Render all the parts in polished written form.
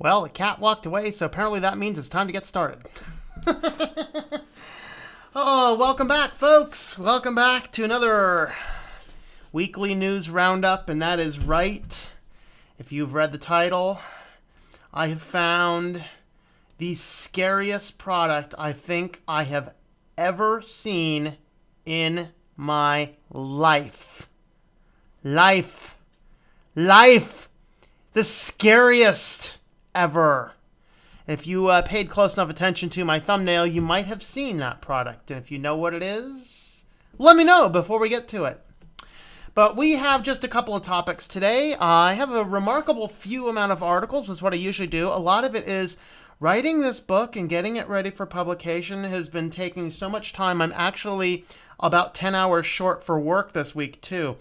Well, the cat walked away, so apparently that means it's time to get started. Oh, welcome back, folks. Welcome back to another weekly news roundup, and that is right. If you've read the title, I have found the scariest product I think I have ever seen in my life. Life. The scariest ever. And if you paid close enough attention to my thumbnail, you might have seen that product. And if you know what it is, let me know before we get to it. But we have just a couple of topics today. I have a remarkable few amount of articles. That's what I usually do. A lot of it is writing this book and getting it ready for publication has been taking so much time. I'm actually about 10 hours short for work this week, too.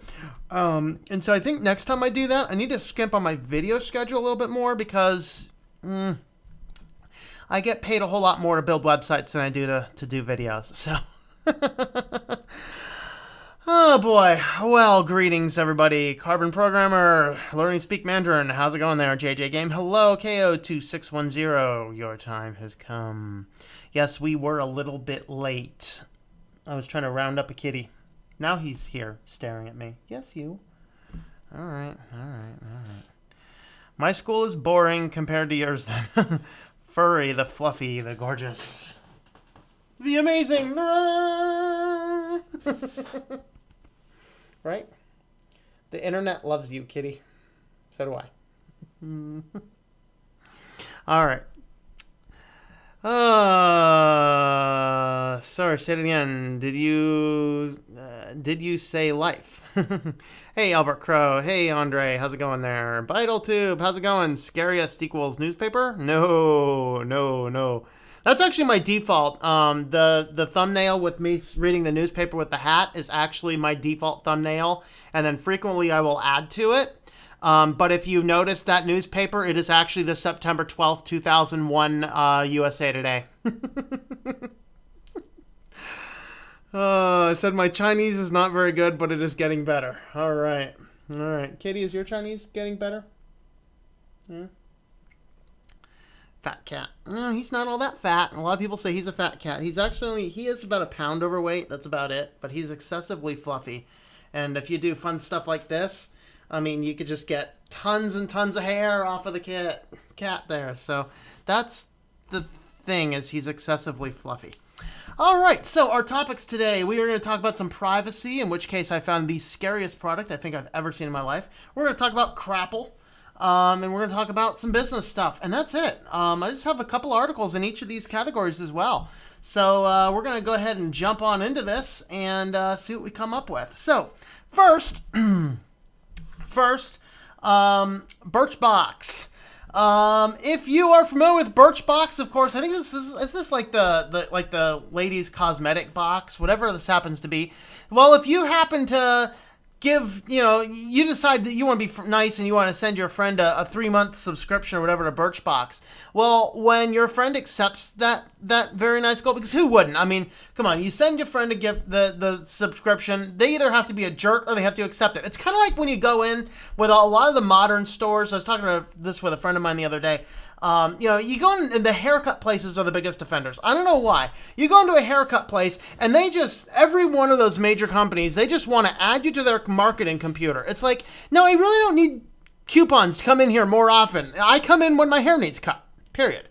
And so I think next time I do that, I need to skimp on my video schedule a little bit more because I get paid a whole lot more to build websites than I do to do videos. So, oh boy. Well, greetings, everybody. Carbon Programmer, Learning to Speak Mandarin. How's it going there, JJ Game? Hello, KO2610. Your time has come. Yes, we were a little bit late. I was trying to round up a kitty. Now he's here staring at me. Yes, you. All right. My school is boring compared to yours then. Furry, the fluffy, the gorgeous, the amazing. Right? The internet loves you, kitty. So do I. All right. Sorry, say it again. Did you say life? Hey, Albert Crow. Hey, Andre. How's it going there? BitleTube. How's it going? Scariest equals newspaper? No. That's actually my default. The thumbnail with me reading the newspaper with the hat is actually my default thumbnail. And then frequently I will add to it. But if you notice that newspaper, it is actually the September 12th, 2001 USA Today. I said my Chinese is not very good, but it is getting better. All right. Katie, is your Chinese getting better? Fat cat. He's not all that fat. A lot of people say he's a fat cat. He is about a pound overweight. That's about it. But he's excessively fluffy. And if you do fun stuff like this, I mean, you could just get tons and tons of hair off of the cat there. So that's the thing, is he's excessively fluffy. All right, so our topics today, we are going to talk about some privacy, in which case I found the scariest product I think I've ever seen in my life. We're going to talk about Crapple, and we're going to talk about some business stuff, and that's it. I just have a couple articles in each of these categories as well. So we're going to go ahead and jump on into this and see what we come up with. So first, Birchbox. If you are familiar with Birchbox, of course, I think is this like the ladies' cosmetic box, whatever this happens to be. Well, if you happen to you decide that you want to be nice and you want to send your friend a 3-month subscription or whatever to Birchbox. Well, when your friend accepts that very nice goal, because who wouldn't? I mean, come on, you send your friend a gift, the subscription, they either have to be a jerk or they have to accept it. It's kind of like when you go in with a lot of the modern stores. I was talking about this with a friend of mine the other day. You go in, and the haircut places are the biggest offenders. I don't know why. You go into a haircut place, and every one of those major companies, they just want to add you to their marketing computer. It's like, no, I really don't need coupons to come in here more often. I come in when my hair needs cut, period.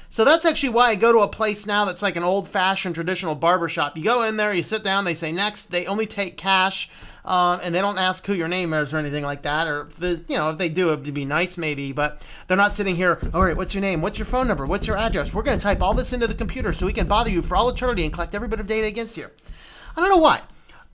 So that's actually why I go to a place now that's like an old-fashioned traditional barbershop. You go in there, you sit down, they say next. They only take cash, and they don't ask who your name is or anything like that. Or if they do, it'd be nice maybe. But they're not sitting here. All right, what's your name? What's your phone number? What's your address? We're going to type all this into the computer so we can bother you for all eternity and collect every bit of data against you. I don't know why,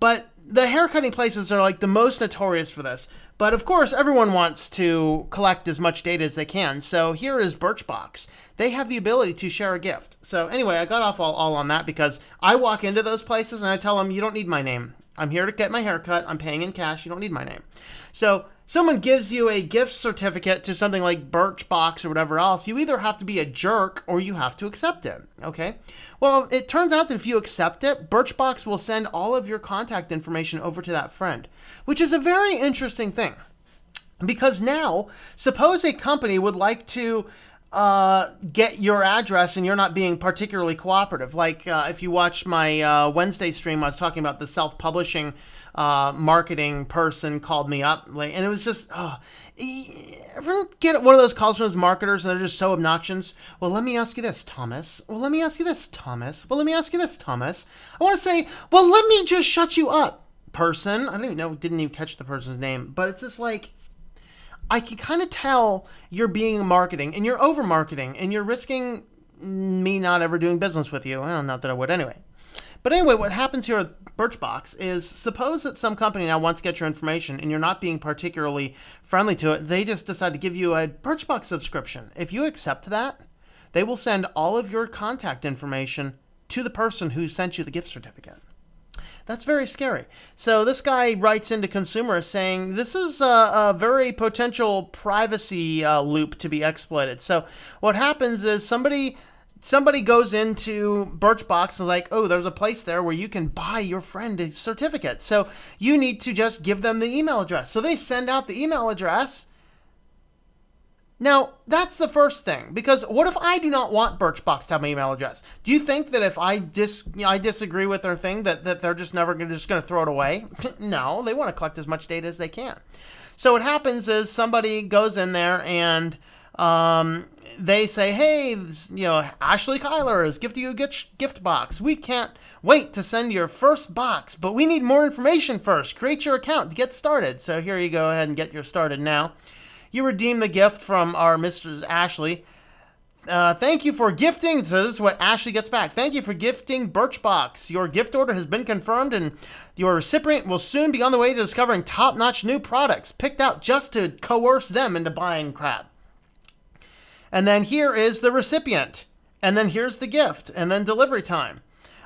but the haircutting places are like the most notorious for this. But of course, everyone wants to collect as much data as they can. So here is Birchbox. They have the ability to share a gift. So anyway, I got off all on that because I walk into those places and I tell them, you don't need my name. I'm here to get my hair cut. I'm paying in cash. You don't need my name. So someone gives you a gift certificate to something like Birchbox or whatever else. You either have to be a jerk or you have to accept it. Okay? Well, it turns out that if you accept it, Birchbox will send all of your contact information over to that friend, which is a very interesting thing. Because now, suppose a company would like to get your address and you're not being particularly cooperative. Like if you watch my Wednesday stream, I was talking about the self-publishing marketing person called me up, and it was just, ever get one of those calls from those marketers and they're just so obnoxious? Well, let me ask you this, Thomas. Well, let me ask you this, Thomas. Well, let me ask you this, Thomas. I want to say, well, let me just shut you up, person. I don't even know, didn't even catch the person's name, but it's just like, I can kind of tell you're being marketing and you're over marketing and you're risking me not ever doing business with you. Well, not that I would anyway. But anyway, what happens here at Birchbox is, suppose that some company now wants to get your information and you're not being particularly friendly to it. They just decide to give you a Birchbox subscription. If you accept that, they will send all of your contact information to the person who sent you the gift certificate. That's very scary. So this guy writes into consumers saying this is a very potential privacy loop to be exploited. So what happens is somebody goes into Birchbox and is like, oh, there's a place there where you can buy your friend a certificate. So you need to just give them the email address. So they send out the email address. Now, that's the first thing, because what if I do not want Birchbox to have my email address? Do you think that if I disagree with their thing that they're just never going to throw it away? No, they want to collect as much data as they can. So what happens is somebody goes in there and they say, hey, Ashley Kyler is gifting you a gift box. We can't wait to send your first box, but we need more information first. Create your account to get started. So here you go ahead and get your started now. You redeem the gift from our Mrs. Ashley. Thank you for gifting. So this is what Ashley gets back. Thank you for gifting Birchbox. Your gift order has been confirmed and your recipient will soon be on the way to discovering top-notch new products picked out just to coerce them into buying crap. And then here is the recipient. And then here's the gift. And then delivery time.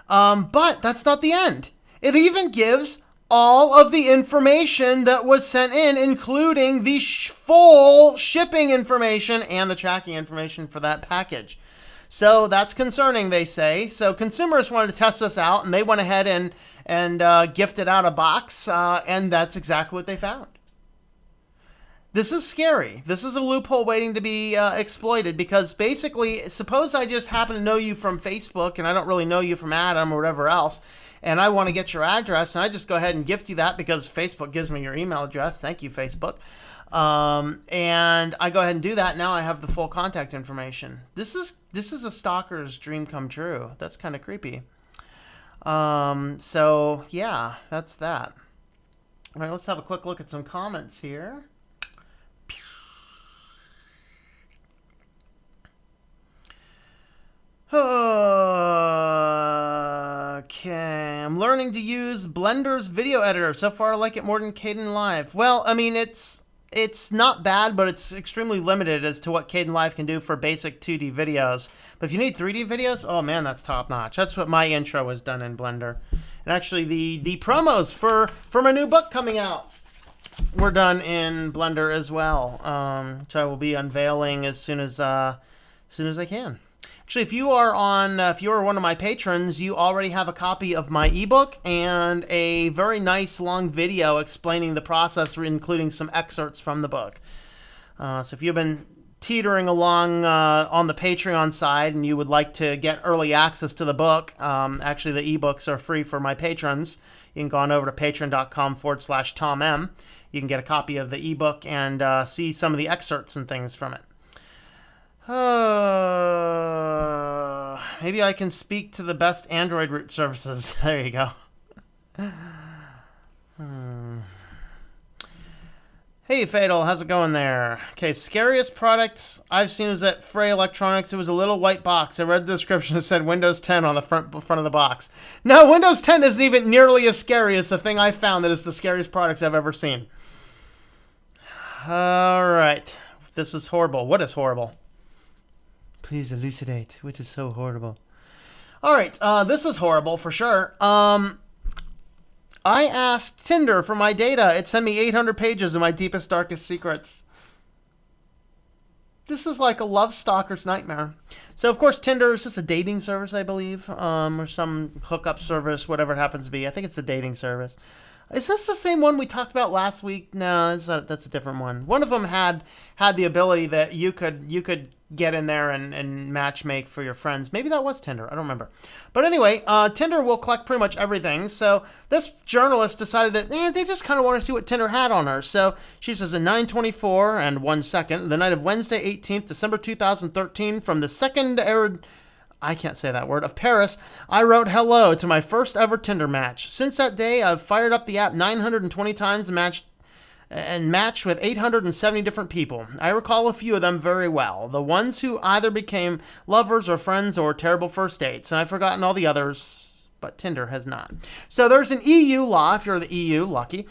But that's not the end. It even gives all of the information that was sent in, including the full shipping information and the tracking information for that package. So that's concerning, they say. So consumers wanted to test this out, and they went ahead and gifted out a box, and that's exactly what they found. This is scary. This is a loophole waiting to be exploited, because basically, suppose I just happen to know you from Facebook, and I don't really know you from Adam or whatever else, and I want to get your address, and I just go ahead and gift you that because Facebook gives me your email address. Thank you, Facebook. And I go ahead and do that. Now I have the full contact information. This is a stalker's dream come true. That's kind of creepy. So yeah, that's that. All right, let's have a quick look at some comments here. Okay, I'm learning to use Blender's video editor. So far, I like it more than Kden Live. Well, I mean, it's not bad, but it's extremely limited as to what Kden Live can do for basic 2D videos. But if you need 3D videos, oh man, that's top notch. That's what my intro was done in Blender. And actually, the promos for my new book coming out were done in Blender as well, which I will be unveiling as soon as I can. Actually, if you are one of my patrons, you already have a copy of my ebook and a very nice long video explaining the process, including some excerpts from the book. So if you've been teetering along on the Patreon side and you would like to get early access to the book, actually the ebooks are free for my patrons. You can go on over to patreon.com/TomM. You can get a copy of the ebook and see some of the excerpts and things from it. Maybe I can speak to the best Android root services. There you go. Hey, Fatal, how's it going there? Okay, scariest products I've seen was at Frey Electronics. It was a little white box. I read the description. It said Windows 10 on the front of the box. No, Windows 10 isn't even nearly as scary as the thing I found that is the scariest products I've ever seen. All right. This is horrible. What is horrible? Please elucidate, which is so horrible. All right, this is horrible for sure. I asked Tinder for my data. It sent me 800 pages of my deepest, darkest secrets. This is like a love stalker's nightmare. So, of course, Tinder is just a dating service, I believe, or some hookup service, whatever it happens to be. I think it's a dating service. Is this the same one we talked about last week? No, that's a different one. One of them had the ability that you could get in there and match make for your friends. Maybe that was Tinder. I don't remember. But anyway, Tinder will collect pretty much everything. So this journalist decided that they just kind of want to see what Tinder had on her. So she says, at 9:24 and 1 second, the night of Wednesday, 18th, December 2013, from the second I can't say that word, of Paris, I wrote hello to my first ever Tinder match. Since that day, I've fired up the app 920 times and matched with 870 different people. I recall a few of them very well. The ones who either became lovers or friends or terrible first dates. And I've forgotten all the others, but Tinder has not. So there's an EU law, if you're the EU, lucky.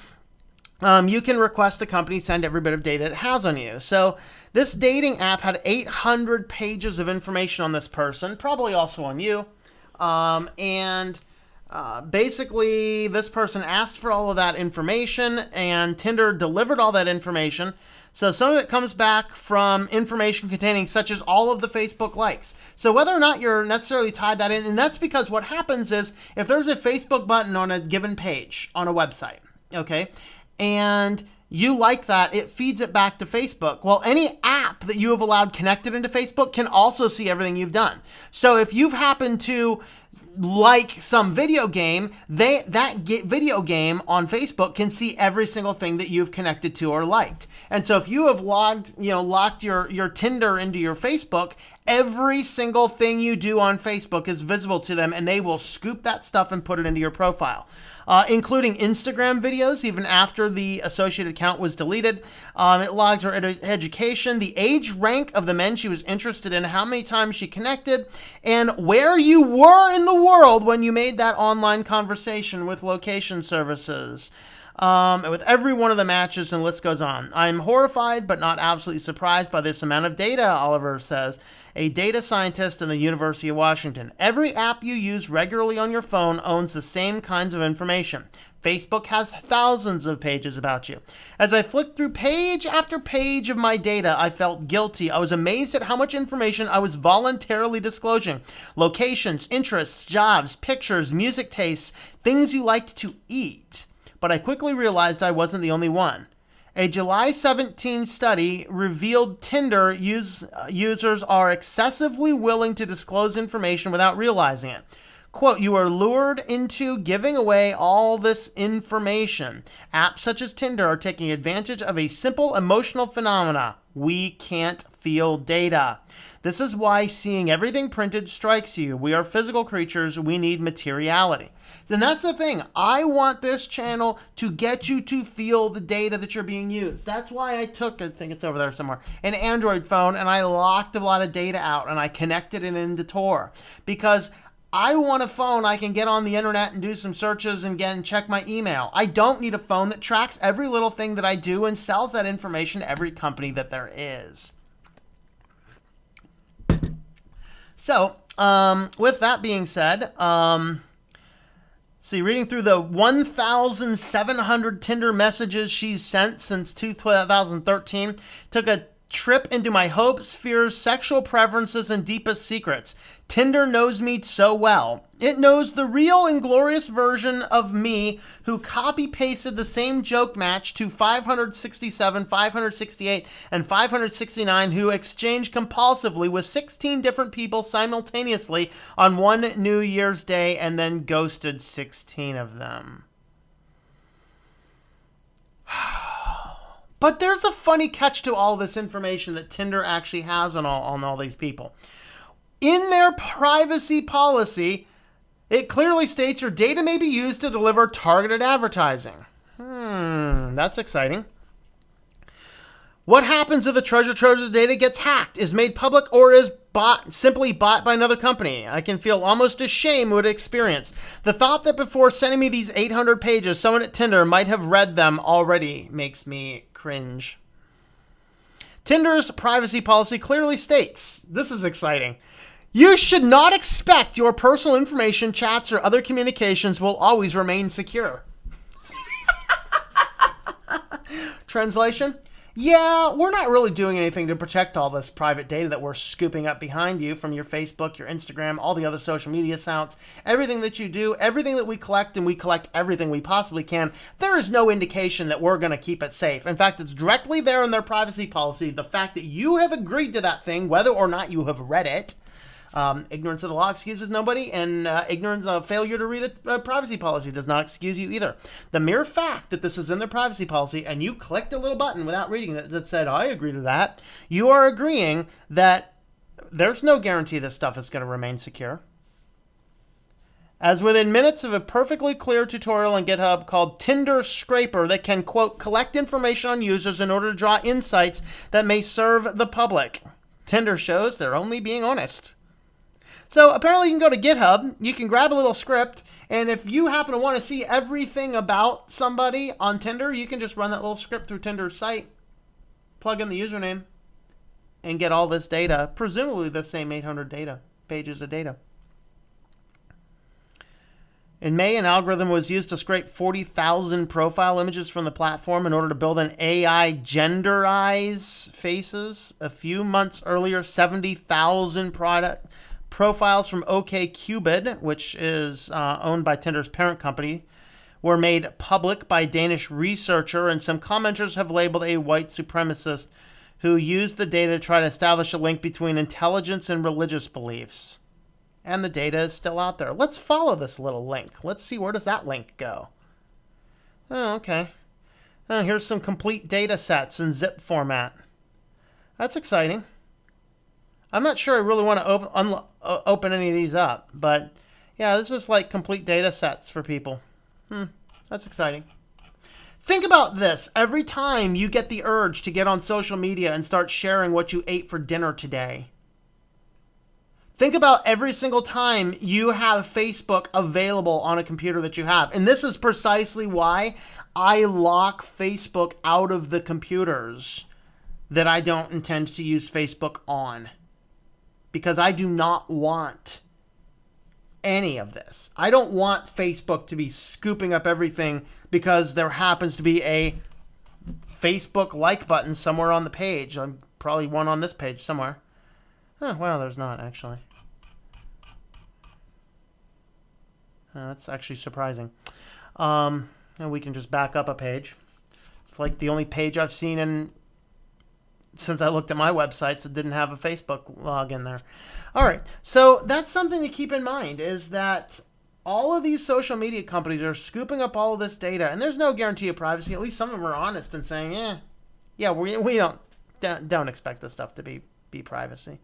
You can request a company send every bit of data it has on you. So this dating app had 800 pages of information on this person, probably also on you. Basically, this person asked for all of that information, and Tinder delivered all that information. So some of it comes back from information containing such as all of the Facebook likes. So whether or not you're necessarily tied that in, and that's because what happens is if there's a Facebook button on a given page on a website, okay, and you like that, it feeds it back to Facebook. Well, any app that you have allowed connected into Facebook can also see everything you've done. So if you've happened to like some video game, that video game on Facebook can see every single thing that you've connected to or liked. And so if you have locked your Tinder into your Facebook, every single thing you do on Facebook is visible to them, and they will scoop that stuff and put it into your profile. Including Instagram videos, even after the associated account was deleted. It logged her education, the age, rank of the men she was interested in, how many times she connected, and where you were in the world when you made that online conversation with location services. With every one of the matches, and the list goes on. I'm horrified, but not absolutely surprised by this amount of data, Oliver says, a data scientist in the University of Washington. Every app you use regularly on your phone owns the same kinds of information. Facebook has thousands of pages about you. As I flicked through page after page of my data, I felt guilty. I was amazed at how much information I was voluntarily disclosing. Locations, interests, jobs, pictures, music tastes, things you liked to eat. But I quickly realized I wasn't the only one. A July 17 study revealed Tinder users are excessively willing to disclose information without realizing it. Quote, you are lured into giving away all this information. Apps such as Tinder are taking advantage of a simple emotional phenomena. We can't feel data. This is why seeing everything printed strikes you. We are physical creatures. We need materiality. And that's the thing. I want this channel to get you to feel the data that you're being used. That's why I took, I think it's over there somewhere, an Android phone, and I locked a lot of data out, and I connected it into Tor. Because I want a phone I can get on the internet and do some searches and get and check my email. I don't need a phone that tracks every little thing that I do and sells that information to every company that there is. So, with that being said, reading through the 1,700 Tinder messages she's sent since 2013, took a trip into my hopes, fears, sexual preferences, and deepest secrets. Tinder knows me so well. It knows the real inglorious version of me who copy-pasted the same joke match to 567, 568, and 569 who exchanged compulsively with 16 different people simultaneously on one New Year's Day and then ghosted 16 of them. But there's a funny catch to all this information that Tinder actually has on all these people. In their privacy policy, it clearly states your data may be used to deliver targeted advertising. That's exciting. What happens if the treasure trove of data gets hacked, is made public, or is simply bought by another company? I can feel almost ashamed with experience. The thought that before sending me these 800 pages, someone at Tinder might have read them already makes me cringe. Tinder's privacy policy clearly states, this is exciting, you should not expect your personal information, chats, or other communications will always remain secure. Translation? Yeah, we're not really doing anything to protect all this private data that we're scooping up behind you from your Facebook, your Instagram, all the other social media accounts, everything that you do, everything that we collect, and we collect everything we possibly can. There is no indication that we're going to keep it safe. In fact, it's directly there in their privacy policy. The fact that you have agreed to that thing, whether or not you have read it, ignorance of the law excuses nobody, and ignorance of failure to read a privacy policy does not excuse you either. The mere fact that this is in their privacy policy and you clicked a little button without reading it that said, I agree to that, you are agreeing that there's no guarantee this stuff is going to remain secure. As within minutes of a perfectly clear tutorial on GitHub called Tinder Scraper that can, quote, collect information on users in order to draw insights that may serve the public. Tinder shows they're only being honest. So apparently you can go to GitHub, you can grab a little script, and if you happen to want to see everything about somebody on Tinder, you can just run that little script through Tinder's site, plug in the username, and get all this data, presumably the same 800 pages of data. In May, an algorithm was used to scrape 40,000 profile images from the platform in order to build an AI genderize faces. A few months earlier, 70,000 profiles from OkCupid, which is owned by Tinder's parent company, were made public by a Danish researcher, and some commenters have labeled a white supremacist who used the data to try to establish a link between intelligence and religious beliefs. And the data is still out there. Let's follow this little link. Let's see, where does that link go? Oh, okay. Oh, here's some complete data sets in zip format. That's exciting. I'm not sure I really want to open any of these up, but yeah, this is like complete data sets for people. That's exciting. Think about this. Every time you get the urge to get on social media and start sharing what you ate for dinner today, think about every single time you have Facebook available on a computer that you have. And this is precisely why I lock Facebook out of the computers that I don't intend to use Facebook on. Because I do not want any of this. I don't want Facebook to be scooping up everything because there happens to be a Facebook like button somewhere on the page. Probably one on this page somewhere. Oh, well, there's not, actually. That's actually surprising. And we can just back up a page. It's like the only page I've seen since I looked at my websites that didn't have a Facebook login there. All right, so that's something to keep in mind, is that all of these social media companies are scooping up all of this data, and there's no guarantee of privacy. At least some of them are honest and saying, yeah, we don't expect this stuff to be privacy.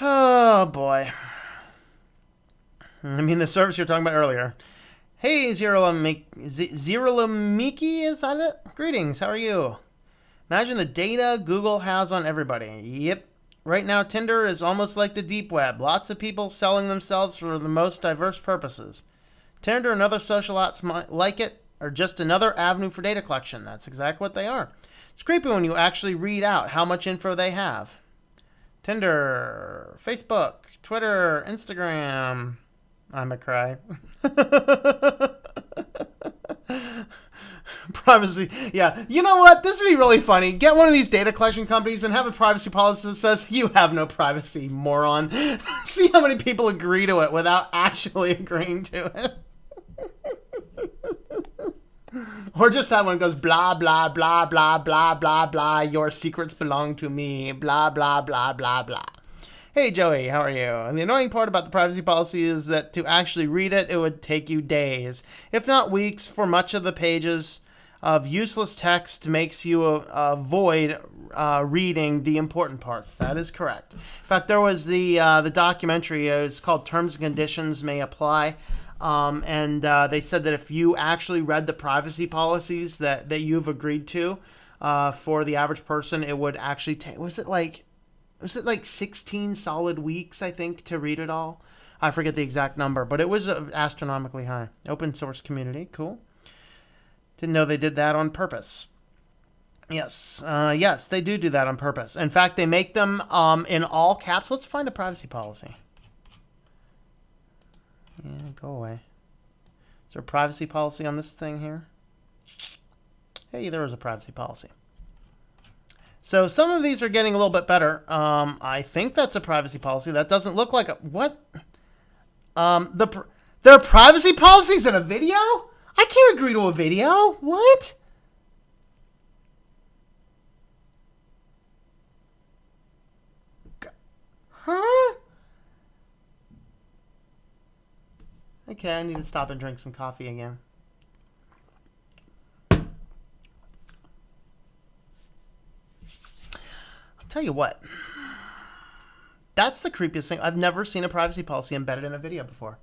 Oh, boy. I mean, the service you're talking about earlier. Hey, Ziralamiki, is that it? Greetings, how are you? Imagine the data Google has on everybody. Yep. Right now, Tinder is almost like the deep web. Lots of people selling themselves for the most diverse purposes. Tinder and other social apps like it are just another avenue for data collection. That's exactly what they are. It's creepy when you actually read out how much info they have. Tinder, Facebook, Twitter, Instagram. I'm a cry. Privacy. Yeah. You know what? This would be really funny. Get one of these data collection companies and have a privacy policy that says, you have no privacy, moron. See how many people agree to it without actually agreeing to it. Or just have one that goes, blah, blah, blah, blah, blah, blah, blah. Your secrets belong to me. Blah, blah, blah, blah, blah. Hey, Joey, how are you? And the annoying part about the privacy policy is that to actually read it, it would take you days, if not weeks, for much of the pages of useless text makes you avoid reading the important parts. That is correct. In fact, there was the documentary. It was called Terms and Conditions May Apply. And they said that if you actually read the privacy policies that you've agreed to for the average person, it would actually take, was it like 16 solid weeks, I think, to read it all? I forget the exact number, but it was astronomically high. Open source community, cool. Didn't know they did that on purpose. Yes, yes, they do that on purpose. In fact, they make them in all caps. Let's find a privacy policy. Yeah, go away. Is there a privacy policy on this thing here? Hey, there is a privacy policy. So some of these are getting a little bit better. I think that's a privacy policy. That doesn't look like a what? There are privacy policies in a video? I can't agree to a video. What? Huh? Okay, I need to stop and drink some coffee again. I'll tell you what. That's the creepiest thing. I've never seen a privacy policy embedded in a video before.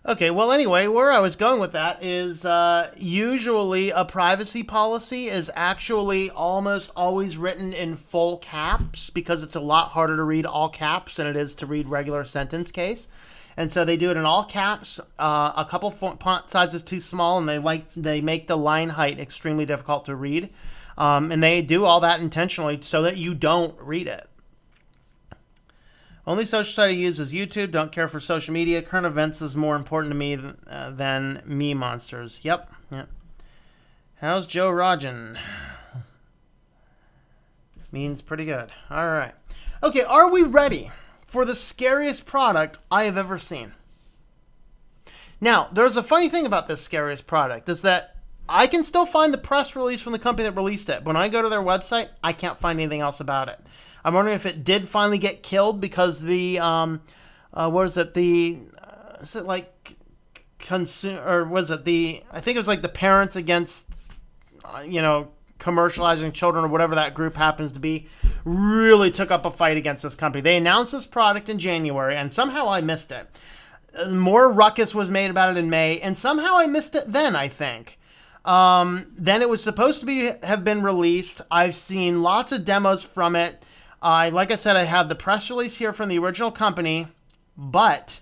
Okay, well, anyway, where I was going with that is usually a privacy policy is actually almost always written in full caps because it's a lot harder to read all caps than it is to read regular sentence case. And so they do it in all caps, a couple font sizes too small, and they make the line height extremely difficult to read. And they do all that intentionally so that you don't read it. Only social site I use is YouTube. Don't care for social media. Current events is more important to me than me monsters. Yep. How's Joe Rogan? Means pretty good. All right. Okay, are we ready for the scariest product I have ever seen? Now, there's a funny thing about this scariest product is that I can still find the press release from the company that released it. When I go to their website, I can't find anything else about it. I'm wondering if it did finally get killed because the, what is it, the, is it like, or was it the, I think it was like the Parents Against, commercializing children or whatever that group happens to be, really took up a fight against this company. They announced this product in January, and somehow I missed it. More ruckus was made about it in May, and somehow I missed it then, I think. Then it was supposed to have been released. I've seen lots of demos from it. Like I said, I have the press release here from the original company, but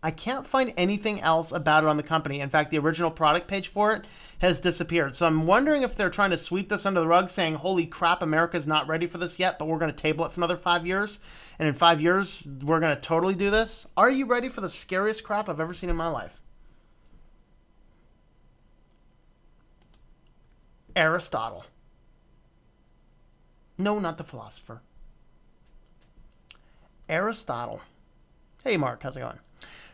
I can't find anything else about it on the company. In fact, the original product page for it has disappeared. So I'm wondering if they're trying to sweep this under the rug, saying, holy crap, America's not ready for this yet, but we're going to table it for another 5 years. And in 5 years, we're going to totally do this. Are you ready for the scariest crap I've ever seen in my life? Aristotle. No, not the philosopher. Aristotle. Hey, Mark, how's it going?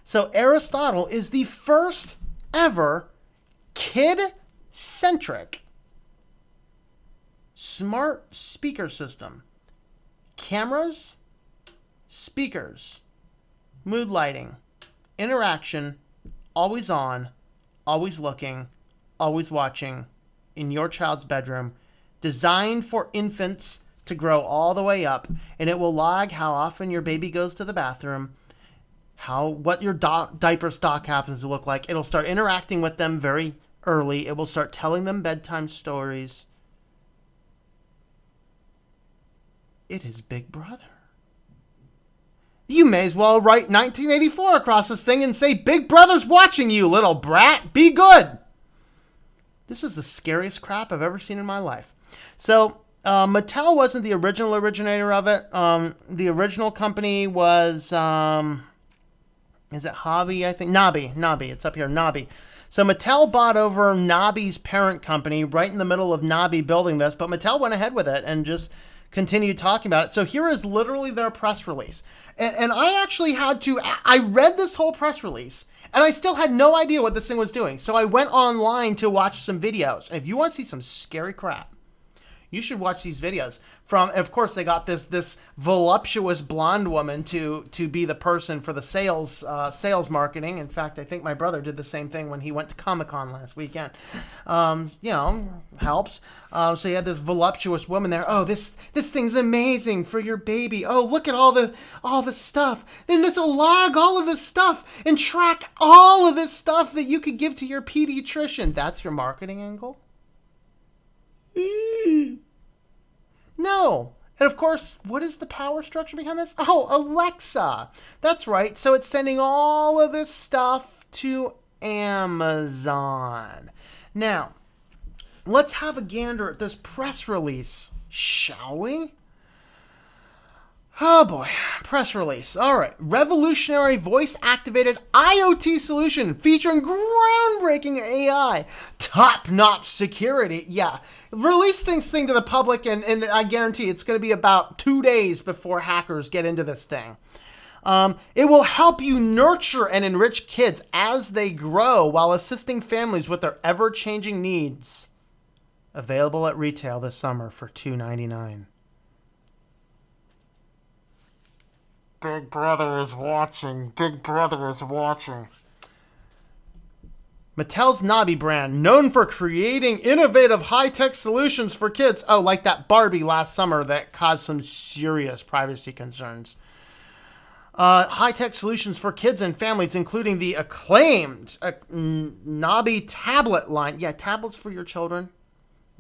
So Aristotle is the first ever kid-centric smart speaker system. Cameras, speakers, mood lighting, interaction, always on, always looking, always watching, in your child's bedroom, designed for infants to grow all the way up, and it will log how often your baby goes to the bathroom, what your diaper stock happens to look like. It'll start interacting with them very early. It will start telling them bedtime stories. It is Big Brother. You may as well write 1984 across this thing and say, Big Brother's watching you, little brat. Be good. This is the scariest crap I've ever seen in my life. So, Mattel wasn't the original originator of it. The original company was, is it Hobby, I think? Nabi. It's up here, Nabi. So Mattel bought over Nabi's parent company right in the middle of Nabi building this, but Mattel went ahead with it and just continued talking about it. So here is literally their press release. And I actually I read this whole press release, and I still had no idea what this thing was doing. So I went online to watch some videos. And if you want to see some scary crap, you should watch these videos. Of course, they got this voluptuous blonde woman to be the person for the sales marketing. In fact, I think my brother did the same thing when he went to Comic-Con last weekend. Helps. So you had this voluptuous woman there. Oh, this thing's amazing for your baby. Oh, look at all the stuff. Then this will log all of this stuff and track all of this stuff that you could give to your pediatrician. That's your marketing angle? No. And of course, what is the power structure behind this? Oh, Alexa. That's right. So it's sending all of this stuff to Amazon. Now, Let's have a gander at this press release, shall we? Oh boy, press release. All right. Revolutionary voice-activated IoT solution featuring groundbreaking AI, top-notch security. Yeah, release this thing to the public, and I guarantee it's going to be about 2 days before hackers get into this thing. It will help you nurture and enrich kids as they grow while assisting families with their ever-changing needs. Available at retail this summer for $2.99. Big Brother is watching. Big Brother is watching. Mattel's Nabi brand, known for creating innovative high-tech solutions for kids. Oh, like that Barbie last summer that caused some serious privacy concerns. High-tech solutions for kids and families, including the acclaimed Nabi tablet line. Yeah, tablets for your children.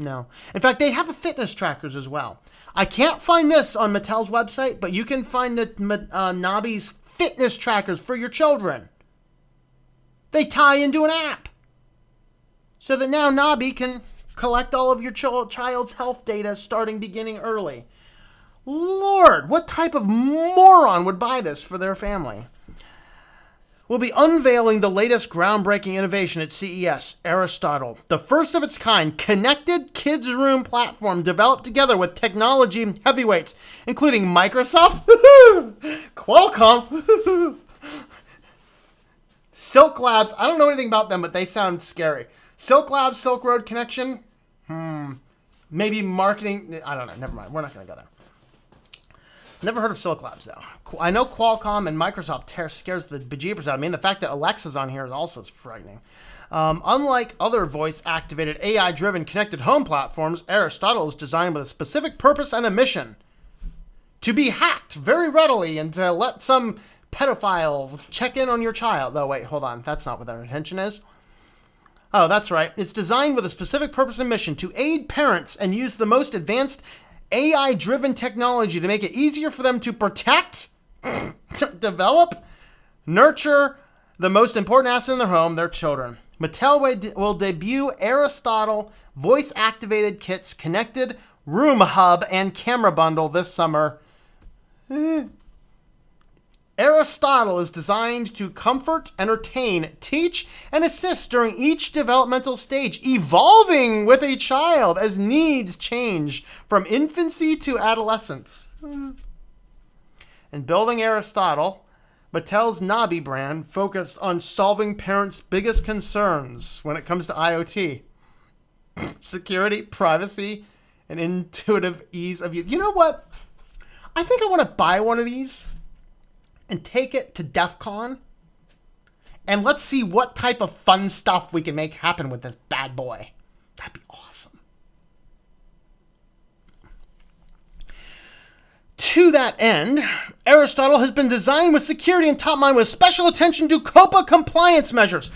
No. In fact, they have a fitness trackers as well. I can't find this on Mattel's website, but you can find the Nabi's fitness trackers for your children. They tie into an app. So that now Nabi can collect all of your child's health data beginning early. Lord, what type of moron would buy this for their family? We'll be unveiling the latest groundbreaking innovation at CES, Aristotle, the first of its kind connected kids' room platform developed together with technology heavyweights, including Microsoft, Qualcomm, Silk Labs. I don't know anything about them, but they sound scary. Silk Labs, Silk Road Connection, maybe marketing. I don't know. Never mind. We're not going to go there. Never heard of Silk Labs, though. I know Qualcomm and Microsoft scares the bejeebers out of me, and the fact that Alexa's on here is also frightening. Unlike other voice-activated, AI-driven connected home platforms, Aristotle is designed with a specific purpose and a mission. To be hacked very readily and to let some pedophile check in on your child. Oh, wait, hold on. That's not what their intention is. Oh, that's right. It's designed with a specific purpose and mission to aid parents and use the most advanced AI-driven technology to make it easier for them to protect, develop, nurture the most important asset in their home, their children. Mattel will debut Aristotle voice-activated kits, connected room hub, and camera bundle this summer. Aristotle is designed to comfort, entertain, teach, and assist during each developmental stage, evolving with a child as needs change from infancy to adolescence. In building Aristotle, Mattel's Nabi brand focused on solving parents' biggest concerns when it comes to IoT. Security, privacy, and intuitive ease of use. You know what? I think I want to buy one of these and take it to DEF CON, and let's see what type of fun stuff we can make happen with this bad boy. That'd be awesome. To that end, Aristotle has been designed with security in top mind with special attention to COPPA compliance measures.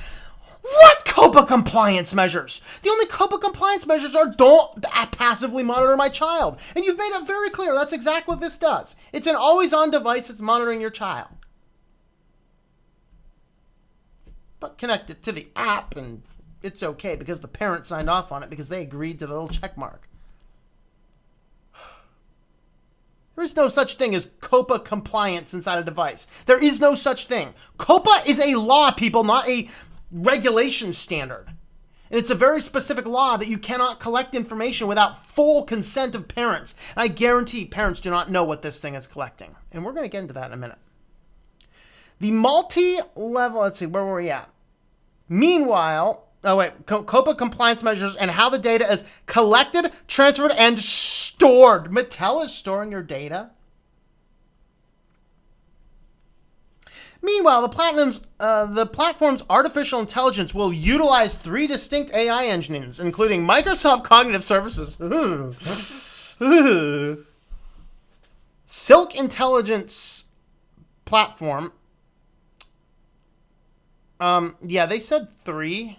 What COPPA compliance measures? The only COPPA compliance measures are don't passively monitor my child. And you've made it very clear that's exactly what this does. It's an always-on device that's monitoring your child. But connect it to the app and it's okay because the parent signed off on it because they agreed to the little check mark. There is no such thing as COPPA compliance inside a device. There is no such thing. COPPA is a law, people, not a regulation standard. And it's a very specific law that you cannot collect information without full consent of parents. And I guarantee parents do not know what this thing is collecting. And we're going to get into that in a minute. The multi-level, let's see, where were we at? Meanwhile, COPPA compliance measures and how the data is collected, transferred, and stored. Mattel is storing your data? Meanwhile, the platform's artificial intelligence will utilize 3 distinct AI engines, including Microsoft Cognitive Services, Silk Intelligence Platform. Yeah, they said 3,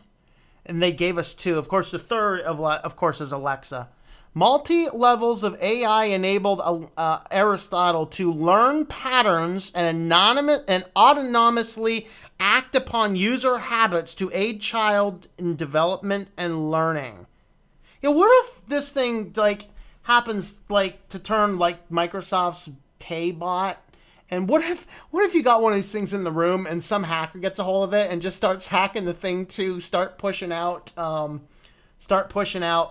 and they gave us 2. Of course, the third, of course, is Alexa. Multi-levels of AI enabled Aristotle to learn patterns and autonomously act upon user habits to aid child in development and learning. Yeah, what if this thing like happens like to turn like Microsoft's Tay-bot? And what if you got one of these things in the room and some hacker gets a hold of it and just starts hacking the thing to start pushing out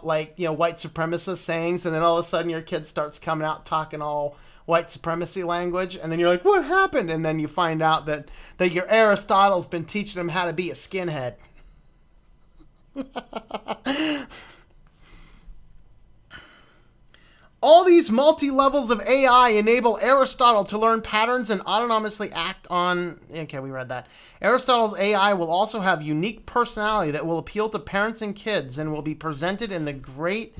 like, you know, white supremacist sayings, and then all of a sudden your kid starts coming out talking all white supremacy language, and then you're like, what happened? And then you find out that your Aristotle's been teaching him how to be a skinhead. All these multi-levels of AI enable Aristotle to learn patterns and autonomously act on... Okay, we read that. Aristotle's AI will also have unique personality that will appeal to parents and kids and will be presented in the Great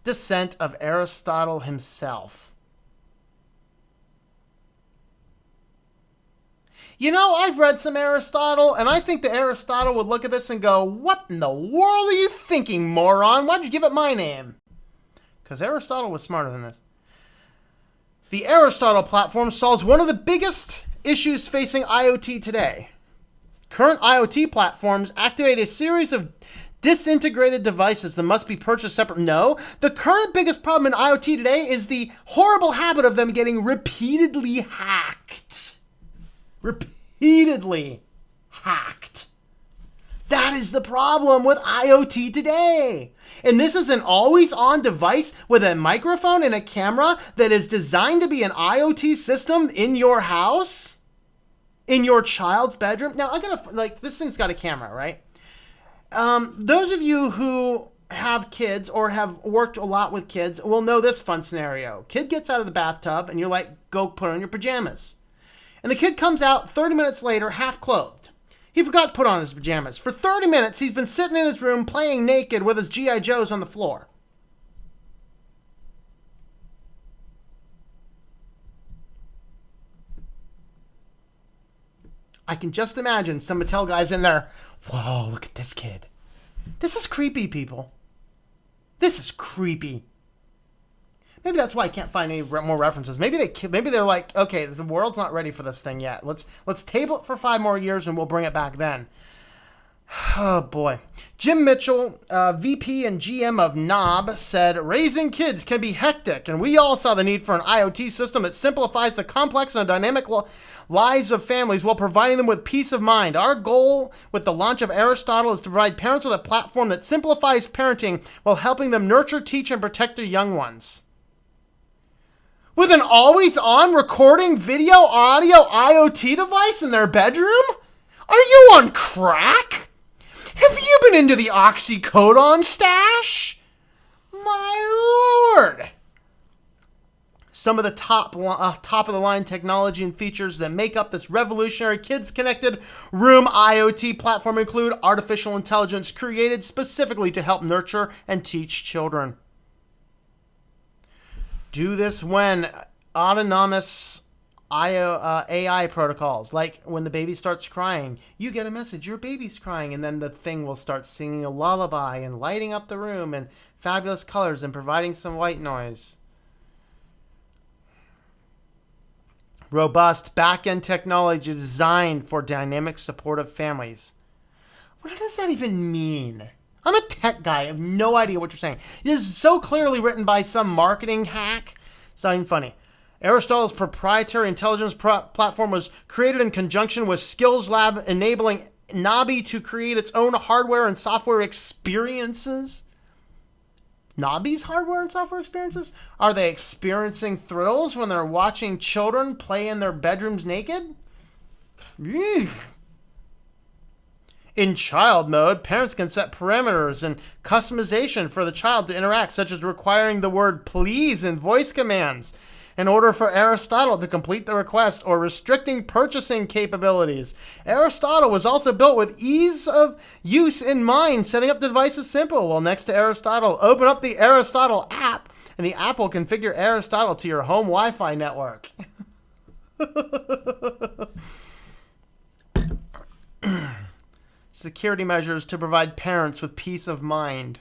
Descent of Aristotle himself. You know, I've read some Aristotle, and I think that Aristotle would look at this and go, what in the world are you thinking, moron? Why'd you give it my name? Because Aristotle was smarter than this. The Aristotle platform solves one of the biggest issues facing IoT today. Current IoT platforms activate a series of disintegrated devices that must be purchased separate. No, the current biggest problem in IoT today is the horrible habit of them getting repeatedly hacked. Repeatedly hacked. That is the problem with IoT today. And this is an always-on device with a microphone and a camera that is designed to be an IoT system in your house, in your child's bedroom. Now, this thing's got a camera, right? Those of you who have kids or have worked a lot with kids will know this fun scenario. Kid gets out of the bathtub and you're like, go put on your pajamas. And the kid comes out 30 minutes later, half clothed. He forgot to put on his pajamas. For 30 minutes, he's been sitting in his room playing naked with his G.I. Joes on the floor. I can just imagine some Mattel guys in there. Whoa, look at this kid. This is creepy, people. This is creepy. Maybe that's why I can't find any more references. Maybe they're like, okay, the world's not ready for this thing yet. Let's table it for 5 more years and we'll bring it back then. Oh boy. Jim Mitchell, VP and GM of Knob, said, raising kids can be hectic, and we all saw the need for an IoT system that simplifies the complex and dynamic lives of families while providing them with peace of mind. Our goal with the launch of Aristotle is to provide parents with a platform that simplifies parenting while helping them nurture, teach, and protect their young ones. With an always-on recording video audio IoT device in their bedroom? Are you on crack? Have you been into the oxycodone stash? My lord! Some of the top of the line technology and features that make up this revolutionary kids-connected room IoT platform include artificial intelligence created specifically to help nurture and teach children. Do this when autonomous AI protocols, like when the baby starts crying, you get a message, your baby's crying, and then the thing will start singing a lullaby and lighting up the room in fabulous colors and providing some white noise. Robust back-end technology designed for dynamic support of families. What does that even mean? I'm a tech guy. I have no idea what you're saying. This is so clearly written by some marketing hack. It's not even funny. Aristotle's proprietary intelligence platform was created in conjunction with Skills Lab, enabling Nabi to create its own hardware and software experiences. Nabi's hardware and software experiences? Are they experiencing thrills when they're watching children play in their bedrooms naked? Eesh. In child mode, parents can set parameters and customization for the child to interact, such as requiring the word please in voice commands in order for Aristotle to complete the request, or restricting purchasing capabilities. Aristotle was also built with ease of use in mind, setting up the devices simple. Well, next to Aristotle, open up the Aristotle app, and the app will configure Aristotle to your home Wi-Fi network. Security measures to provide parents with peace of mind.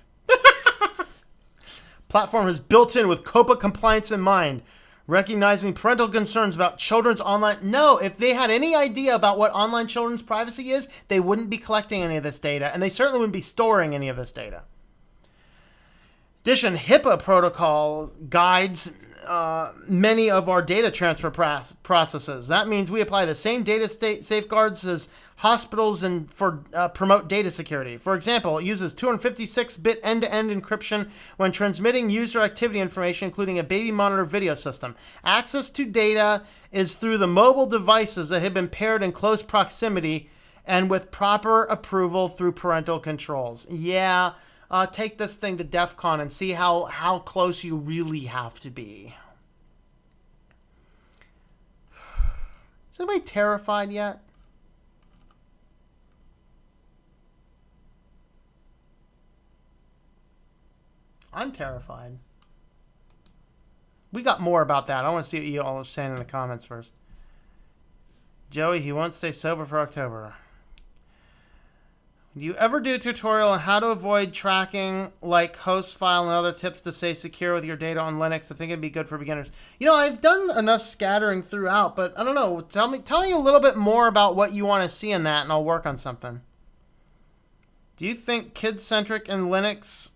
Platform is built in with COPPA compliance in mind, recognizing parental concerns about children's online... No, if they had any idea about what online children's privacy is, they wouldn't be collecting any of this data, and they certainly wouldn't be storing any of this data. addition, HIPAA protocol guides many of our data transfer processes. That means we apply the same data safeguards as hospitals and for promote data security. For example, it uses 256-bit end-to-end encryption when transmitting user activity information, including a baby monitor video system. Access to data is through the mobile devices that have been paired in close proximity and with proper approval through parental controls. Yeah. Take this thing to DEF CON and see how close you really have to be. Is anybody terrified yet? I'm terrified. We got more about that. I want to see what you all are saying in the comments first. Joey, he won't stay sober for October. Do you ever do a tutorial on how to avoid tracking like host file and other tips to stay secure with your data on Linux? I think it'd be good for beginners. You know, I've done enough scattering throughout, but I don't know. Tell me a little bit more about what you want to see in that, and I'll work on something. Do you think kid-centric and Linux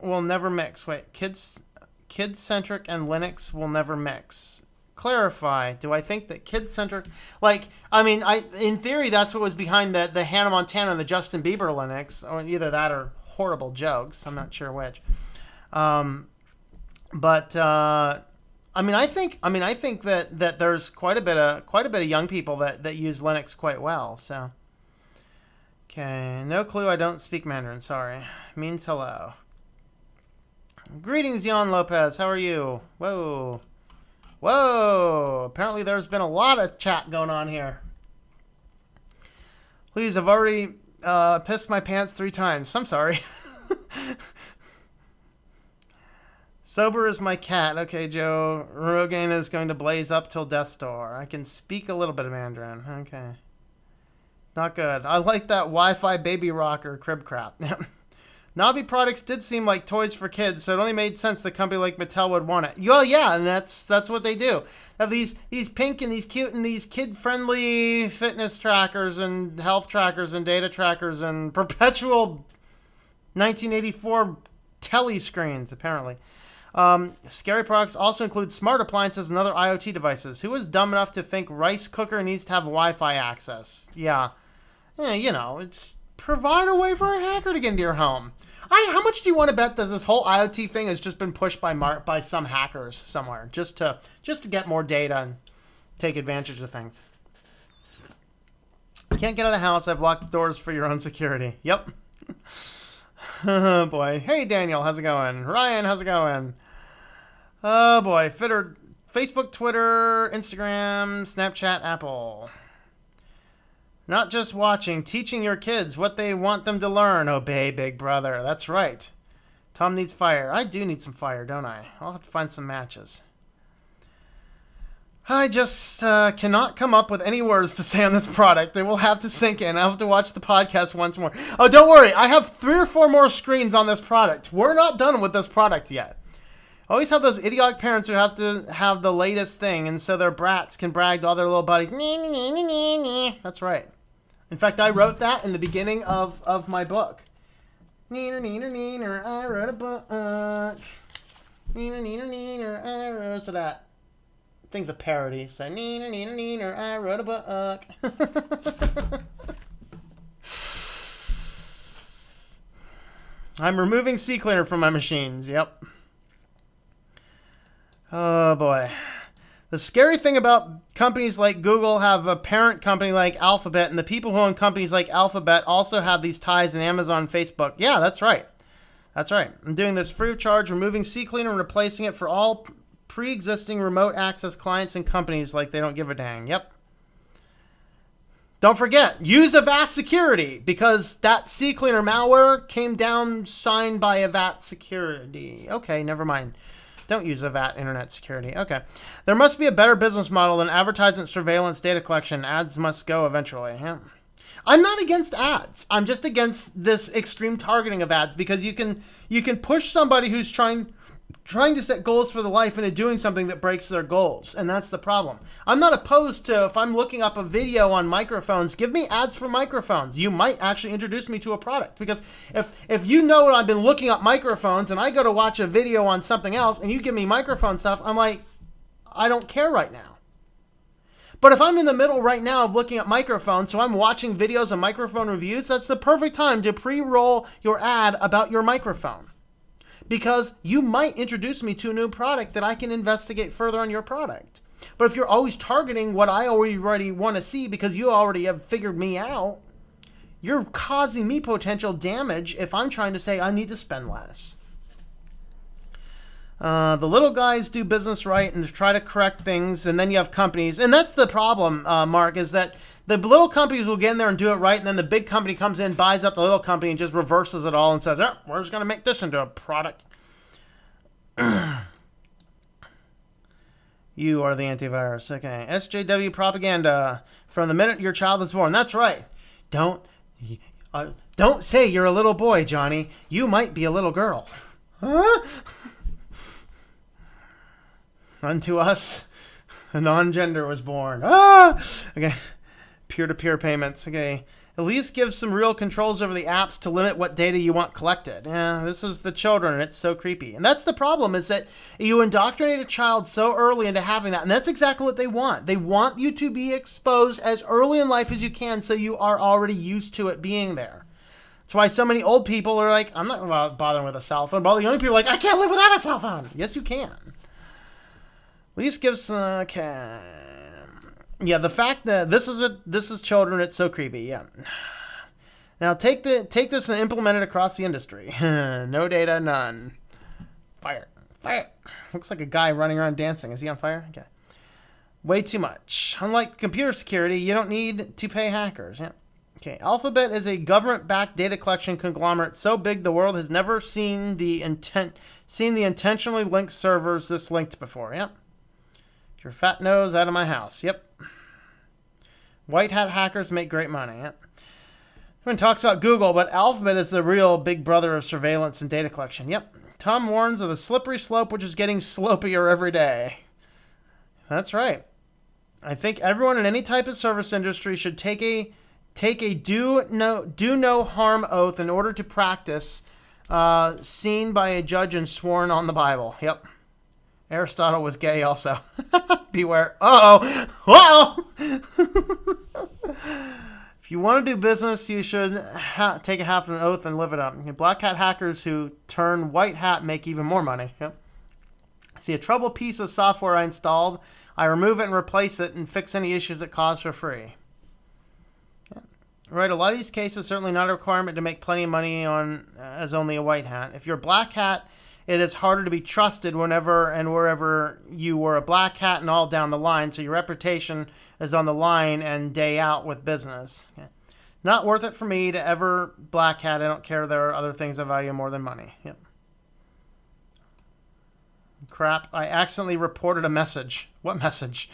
will never mix? Wait, kid-centric and Linux will never mix. Clarify. Do I think that kid-centric, in theory, that's what was behind the Hannah Montana and the Justin Bieber Linux, or either that or horrible jokes. I'm not sure which. I think that there's quite a bit of young people that use Linux quite well. So, okay, no clue. I don't speak Mandarin. Sorry. Means hello. Greetings, Jan Lopez. How are you? Whoa. Whoa, apparently there's been a lot of chat going on here. Please, I've already pissed my pants 3 times. I'm sorry. Sober is my cat. Okay, Joe. Rogaine is going to blaze up till death's door. I can speak a little bit of Mandarin. Okay. Not good. I like that Wi-Fi baby rocker crib crap. Nabi products did seem like toys for kids, so it only made sense the company like Mattel would want it. Well, yeah, and that's what they do. They have these pink and these cute and these kid-friendly fitness trackers and health trackers and data trackers and perpetual 1984 telly screens, apparently. Scary products also include smart appliances and other IoT devices. Who was dumb enough to think rice cooker needs to have Wi-Fi access? Yeah, it's provide a way for a hacker to get into your home. How much do you want to bet that this whole IoT thing has just been pushed by some hackers somewhere just to get more data and take advantage of things? Can't get out of the house. I've locked the doors for your own security. Yep. Oh boy. Hey Daniel, how's it going? Ryan, how's it going? Oh boy. Fitter, Facebook, Twitter, Instagram, Snapchat, Apple. Not just watching, teaching your kids what they want them to learn. Obey, big brother. That's right. Tom needs fire. I do need some fire, don't I? I'll have to find some matches. I just cannot come up with any words to say on this product. They will have to sink in. I'll have to watch the podcast once more. Oh, don't worry. I have 3 or 4 more screens on this product. We're not done with this product yet. Always have those idiotic parents who have to have the latest thing, and so their brats can brag to all their little buddies. That's right. In fact, I wrote that in the beginning of my book. Neener, neener, neener, I wrote a book. Neener, neener, neener, I wrote... So that thing's a parody. So, neener, neener, neener, I wrote a book. I'm removing CCleaner from my machines. Yep. Oh, boy. The scary thing about companies like Google have a parent company like Alphabet, and the people who own companies like Alphabet also have these ties in Amazon and Facebook. Yeah, that's right. That's right. I'm doing this free of charge, removing CCleaner and replacing it for all pre-existing remote access clients and companies like they don't give a dang. Yep. Don't forget, use Avast Security, because that CCleaner malware came down signed by Avast Security. Okay, never mind. Don't use Avast Internet Security. Okay. There must be a better business model than advertisement, surveillance, data collection. Ads must go eventually. Yeah. I'm not against ads. I'm just against this extreme targeting of ads, because you can push somebody who's trying trying to set goals for the life into doing something that breaks their goals. And that's the problem. I'm not opposed to, if I'm looking up a video on microphones, give me ads for microphones. You might actually introduce me to a product. Because if you know I've been looking up microphones and I go to watch a video on something else and you give me microphone stuff, I'm like, I don't care right now. But if I'm in the middle right now of looking at microphones, so I'm watching videos of microphone reviews, that's the perfect time to pre-roll your ad about your microphone. Because you might introduce me to a new product that I can investigate further on your product. But if you're always targeting what I already want to see because you already have figured me out, you're causing me potential damage if I'm trying to say I need to spend less. The little guys do business right and try to correct things, and then you have companies. And that's the problem, Mark, is that the little companies will get in there and do it right, and then the big company comes in, buys up the little company, and just reverses it all and says, oh, we're just going to make this into a product. You are the antivirus. Okay. SJW propaganda from the minute your child is born. That's right. Don't say you're a little boy, Johnny. You might be a little girl. Huh? Unto us, a non-gender was born. Okay. Peer-to-peer payments. Okay. At least give some real controls over the apps to limit what data you want collected. Yeah, this is the children, and it's so creepy. And that's the problem, is that you indoctrinate a child so early into having that. And that's exactly what they want. They want you to be exposed as early in life as you can so you are already used to it being there. That's why so many old people are like, I'm not bothering with a cell phone. But all the young people are like, I can't live without a cell phone. Yes, you can. At least give some... Okay. Yeah, the fact that this is children, it's so creepy. Yeah. Now take this and implement it across the industry. No data, none. Fire. Looks like a guy running around dancing. Is he on fire? Okay. Way too much. Unlike computer security, you don't need to pay hackers. Yeah. Okay. Alphabet is a government-backed data collection conglomerate so big the world has never seen the intentionally linked servers this linked before. Yep. Your fat nose out of my house. Yep. White hat hackers make great money. Yep. Everyone talks about Google, but Alphabet is the real big brother of surveillance and data collection. Yep. Tom warns of the slippery slope, which is getting slopier every day. That's right. I think everyone in any type of service industry should take a do no harm oath in order to practice, seen by a judge and sworn on the Bible. Yep. Aristotle was gay also. Beware. Uh-oh. If you want to do business, you should take a half an oath and live it up. Black hat hackers who turn white hat make even more money. Yep. See a troubled piece of software I installed. I remove it and replace it and fix any issues it caused for free. Yep. Right, a lot of these cases, certainly not a requirement to make plenty of money on as only a white hat. If you're a black hat, it is harder to be trusted whenever and wherever you were a black hat and all down the line. So your reputation is on the line and day out with business. Okay. Not worth it for me to ever black hat. I don't care. There are other things I value more than money. Yep. Crap. I accidentally reported a message. What message?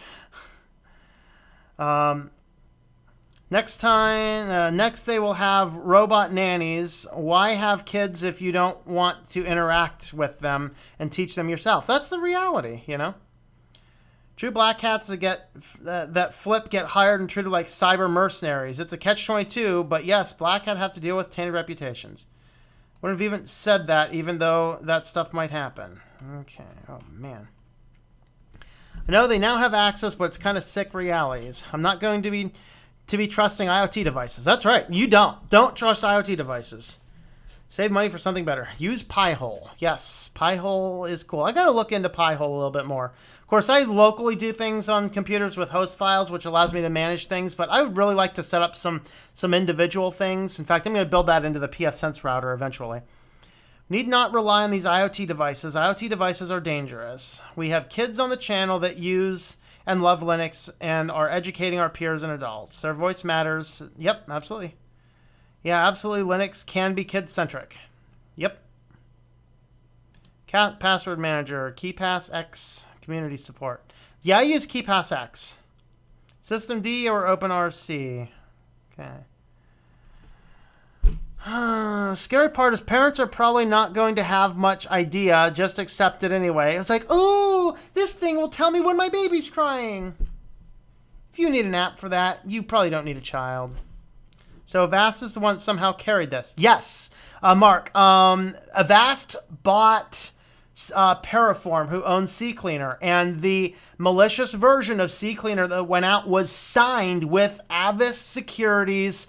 Next they will have robot nannies. Why have kids if you don't want to interact with them and teach them yourself? That's the reality, you know. True black hats that flip get hired and treated like cyber mercenaries. It's a catch-22, but yes, black hat have to deal with tainted reputations. Wouldn't have even said that, even though that stuff might happen. Okay. Oh man. I know they now have access, but it's kind of sick realities. I'm not going to be trusting IoT devices. That's right. You don't trust IoT devices. Save money for something better. Use Pi-hole. Yes, Pi-hole is cool. I got to look into Pi-hole a little bit more. Of course, I locally do things on computers with host files, which allows me to manage things, but I would really like to set up some individual things. In fact, I'm going to build that into the pfSense router eventually. Need not rely on these IoT devices. IoT devices are dangerous. We have kids on the channel that use and love Linux and are educating our peers and adults. Their voice matters. Yep, absolutely. Yeah, absolutely. Linux can be kid-centric. Yep. Cat password manager, KeePass X, community support. Yeah, I use KeePass X. Systemd or OpenRC. Okay. Scary part is parents are probably not going to have much idea, just accept it anyway. It's like, oh, this thing will tell me when my baby's crying. If you need an app for that, you probably don't need a child. So Avast is the one that somehow carried this. Yes, Mark. Avast bought Paraform, who owns CCleaner, and the malicious version of CCleaner that went out was signed with Avast Security's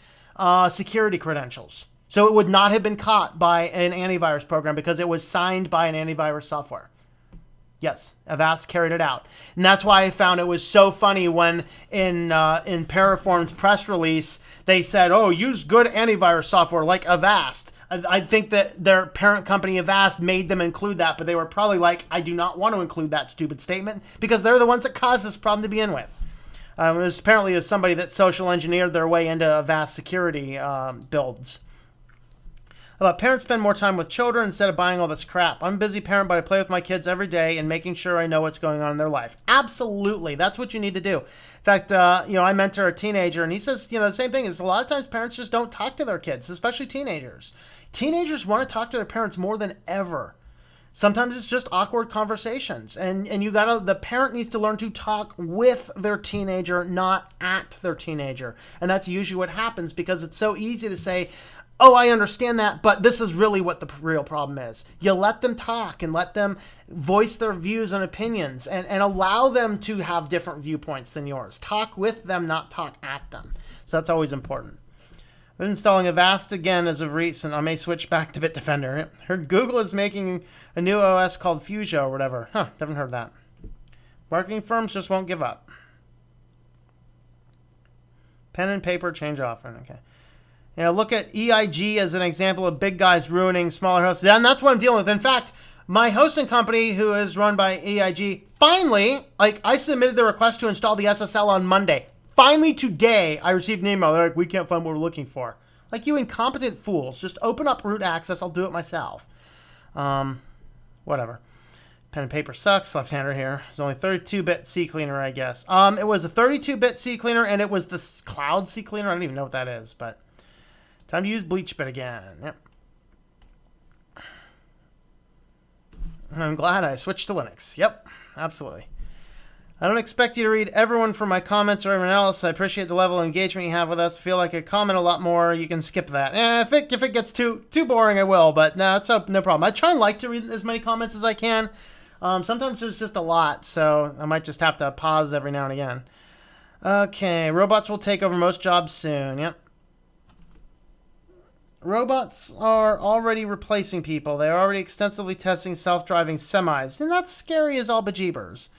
security credentials. So it would not have been caught by an antivirus program because it was signed by an antivirus software. Yes, Avast carried it out. And that's why I found it was so funny when in Paraform's press release, they said, oh, use good antivirus software like Avast. I think that their parent company Avast made them include that, but they were probably like, I do not want to include that stupid statement because they're the ones that caused this problem to begin with. It was apparently somebody that social engineered their way into Avast security builds. About parents spend more time with children instead of buying all this crap. I'm a busy parent, but I play with my kids every day and making sure I know what's going on in their life. Absolutely. That's what you need to do. In fact, I mentor a teenager, and he says, the same thing is a lot of times parents just don't talk to their kids, especially teenagers. Teenagers want to talk to their parents more than ever. Sometimes it's just awkward conversations, and the parent needs to learn to talk with their teenager, not at their teenager. And that's usually what happens because it's so easy to say, oh, I understand that, but this is really what the real problem is. You let them talk and let them voice their views and opinions and allow them to have different viewpoints than yours. Talk with them, not talk at them. So that's always important. I'm installing Avast again as of recent. I may switch back to Bitdefender. Heard Google is making a new OS called Fuchsia or whatever. Haven't heard that. Marketing firms just won't give up. Pen and paper change often. Okay. Look at EIG as an example of big guys ruining smaller hosts. And that's what I'm dealing with. In fact, my hosting company, who is run by EIG, finally, I submitted the request to install the SSL on Monday. Finally today, I received an email. They're like, we can't find what we're looking for. Like, you incompetent fools. Just open up root access. I'll do it myself. Whatever. Pen and paper sucks. Left-hander here. It's only 32-bit CCleaner, I guess. It was a 32-bit CCleaner, and it was the cloud CCleaner. I don't even know what that is, but time to use BleachBit again. Yep. I'm glad I switched to Linux. Yep, absolutely. I don't expect you to read everyone from my comments or everyone else. I appreciate the level of engagement you have with us. I feel like I comment a lot more. You can skip that. If it gets too boring, I will, but no, it's no problem. I try and like to read as many comments as I can. Sometimes there's just a lot, so I might just have to pause every now and again. Okay, robots will take over most jobs soon. Yep. Robots are already replacing people. They're already extensively testing self-driving semis, and that's scary as all bejeebers.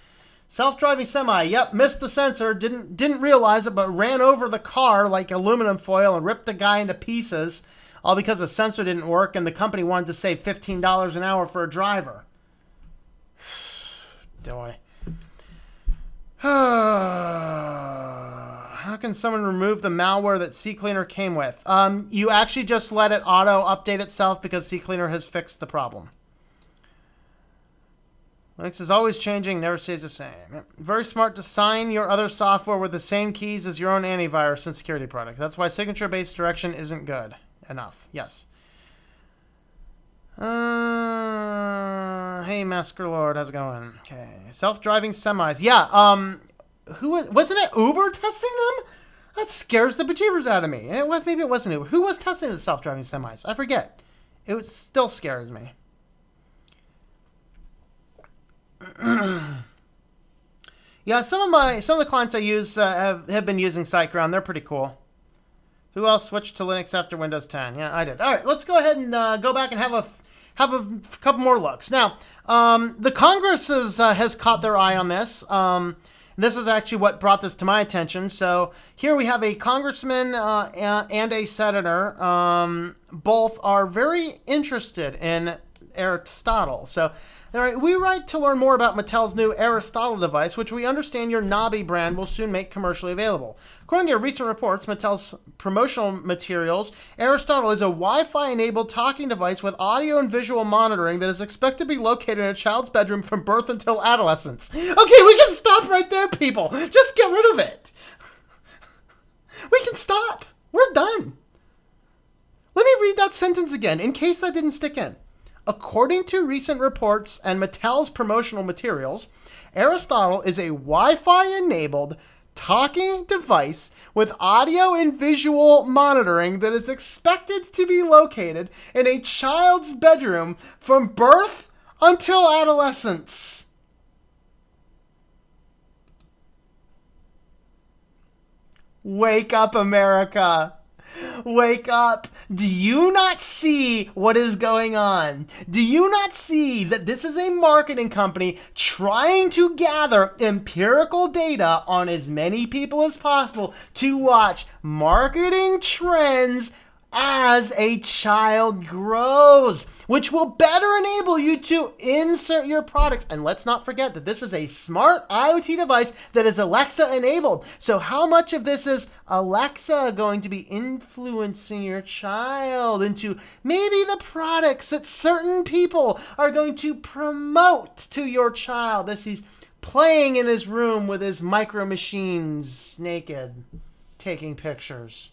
Self-driving semi, yep, missed the sensor, didn't realize it, but ran over the car like aluminum foil and ripped the guy into pieces, all because the sensor didn't work and the company wanted to save $15 an hour for a driver. Boy. How can someone remove the malware that CCleaner came with? You actually just let it auto-update itself because CCleaner has fixed the problem. Linux is always changing, never stays the same. Very smart to sign your other software with the same keys as your own antivirus and security product. That's why signature-based direction isn't good enough. Yes. Hey, Masker Lord, how's it going? Okay. Self-driving semis. Yeah, wasn't it Uber testing them? That scares the bejeebers out of me. Maybe it wasn't Uber. Who was testing the self-driving semis? I forget. It still scares me. Yeah, some of the clients I use have been using SiteGround. They're pretty cool. Who else switched to Linux after Windows 10? Yeah, I did. All right, let's go ahead and go back and have a couple more looks. Now, the Congress has caught their eye on this. This is actually what brought this to my attention. So here we have a congressman and a senator. Both are very interested in Aristotle. So all right, we write to learn more about Mattel's new Aristotle device, which we understand your Nabi brand will soon make commercially available. According to recent reports, Mattel's promotional materials, Aristotle is a Wi-Fi enabled talking device with audio and visual monitoring that is expected to be located in a child's bedroom from birth until adolescence. Okay, we can stop right there, people. Just get rid of it. We can stop. We're done. Let me read that sentence again in case that didn't stick in. According to recent reports and Mattel's promotional materials, Aristotle is a Wi-Fi enabled talking device with audio and visual monitoring that is expected to be located in a child's bedroom from birth until adolescence. Wake up, America. Wake up. Do you not see what is going on? Do you not see that this is a marketing company trying to gather empirical data on as many people as possible to watch marketing trends as a child grows, which will better enable you to insert your products. And let's not forget that this is a smart IoT device that is Alexa enabled. So how much of this is Alexa going to be influencing your child into maybe the products that certain people are going to promote to your child as he's playing in his room with his micro machines naked, taking pictures?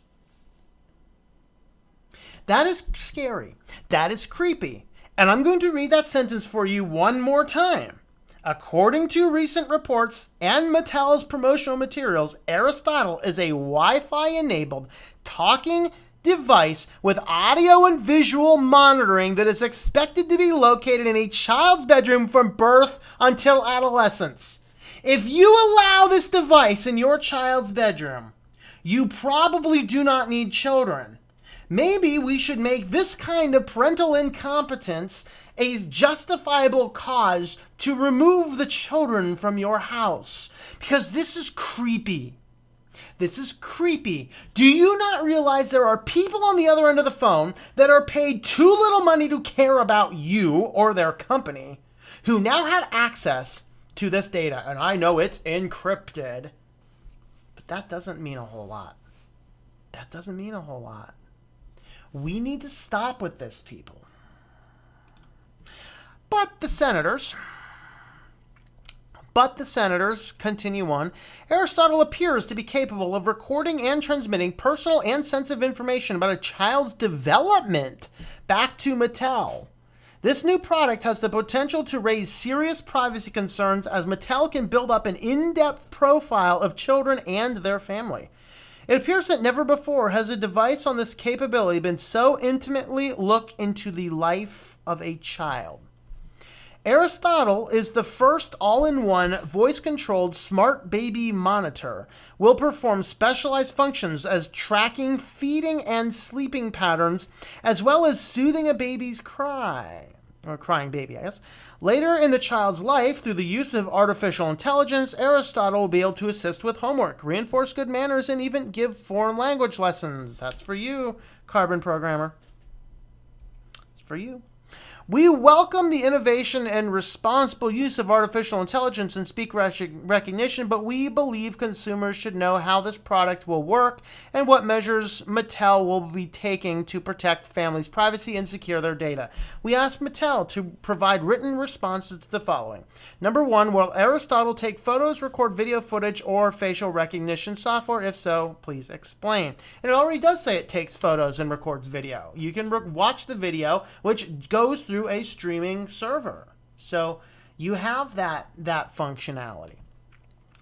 That is scary. That is creepy. And I'm going to read that sentence for you one more time. According to recent reports and Mattel's promotional materials, Aristotle is a Wi-Fi enabled talking device with audio and visual monitoring that is expected to be located in a child's bedroom from birth until adolescence. If you allow this device in your child's bedroom, you probably do not need children. Maybe we should make this kind of parental incompetence a justifiable cause to remove the children from your house. Because this is creepy. This is creepy. Do you not realize there are people on the other end of the phone that are paid too little money to care about you or their company, who now have access to this data? And I know it's encrypted, but that doesn't mean a whole lot. That doesn't mean a whole lot. We need to stop with this, people. But the senators continue on. Aristotle appears to be capable of recording and transmitting personal and sensitive information about a child's development back to Mattel. This new product has the potential to raise serious privacy concerns as Mattel can build up an in-depth profile of children and their family. It appears that never before has a device on this capability been so intimately look into the life of a child. Aristotle is the first all-in-one voice-controlled smart baby monitor. Will perform specialized functions as tracking feeding and sleeping patterns, as well as soothing a baby's cry. Or crying baby, I guess. Later in the child's life, through the use of artificial intelligence, Aristotle will be able to assist with homework, reinforce good manners, and even give foreign language lessons. That's for you, Carbon Programmer. It's for you. We welcome the innovation and responsible use of artificial intelligence and speech recognition, but we believe consumers should know how this product will work and what measures Mattel will be taking to protect families' privacy and secure their data. We ask Mattel to provide written responses to the following. Number 1, will Aristotle take photos, record video footage, or facial recognition software? If so, please explain. And it already does say it takes photos and records video. You can watch the video, which goes through a streaming server. So you have that functionality.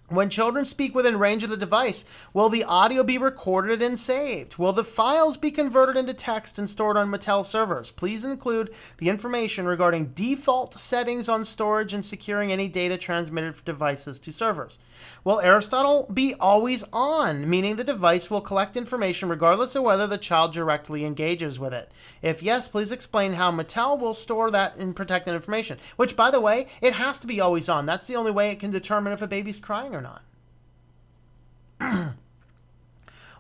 When children speak within range of the device, will the audio be recorded and saved? Will the files be converted into text and stored on Mattel servers? Please include the information regarding default settings on storage and securing any data transmitted from devices to servers. Will Aristotle be always on, meaning the device will collect information regardless of whether the child directly engages with it? If yes, please explain how Mattel will store that and protect that information. Which, by the way, it has to be always on. That's the only way it can determine if a baby's crying or not.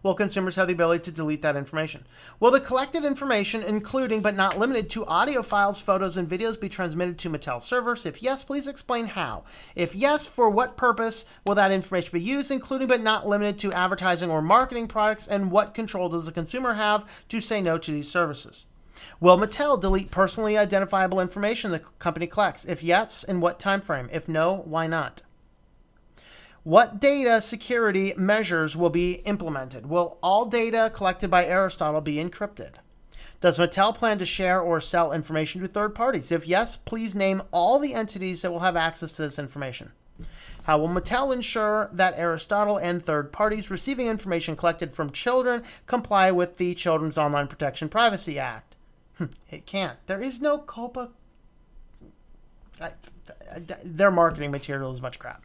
Will consumers have the ability to delete that information? Will the collected information, including but not limited to audio files, photos, and videos, be transmitted to Mattel servers? If yes, please explain how. If yes, for what purpose will that information be used, including but not limited to advertising or marketing products, and what control does the consumer have to say no to these services? Will Mattel delete personally identifiable information the company collects? If yes, in what time frame? If no, why not? What data security measures will be implemented? Will all data collected by Aristotle be encrypted? Does Mattel plan to share or sell information to third parties? If yes, please name all the entities that will have access to this information. How will Mattel ensure that Aristotle and third parties receiving information collected from children comply with the Children's Online Protection Privacy Act? It can't. There is no COPA. Their marketing material is much crap.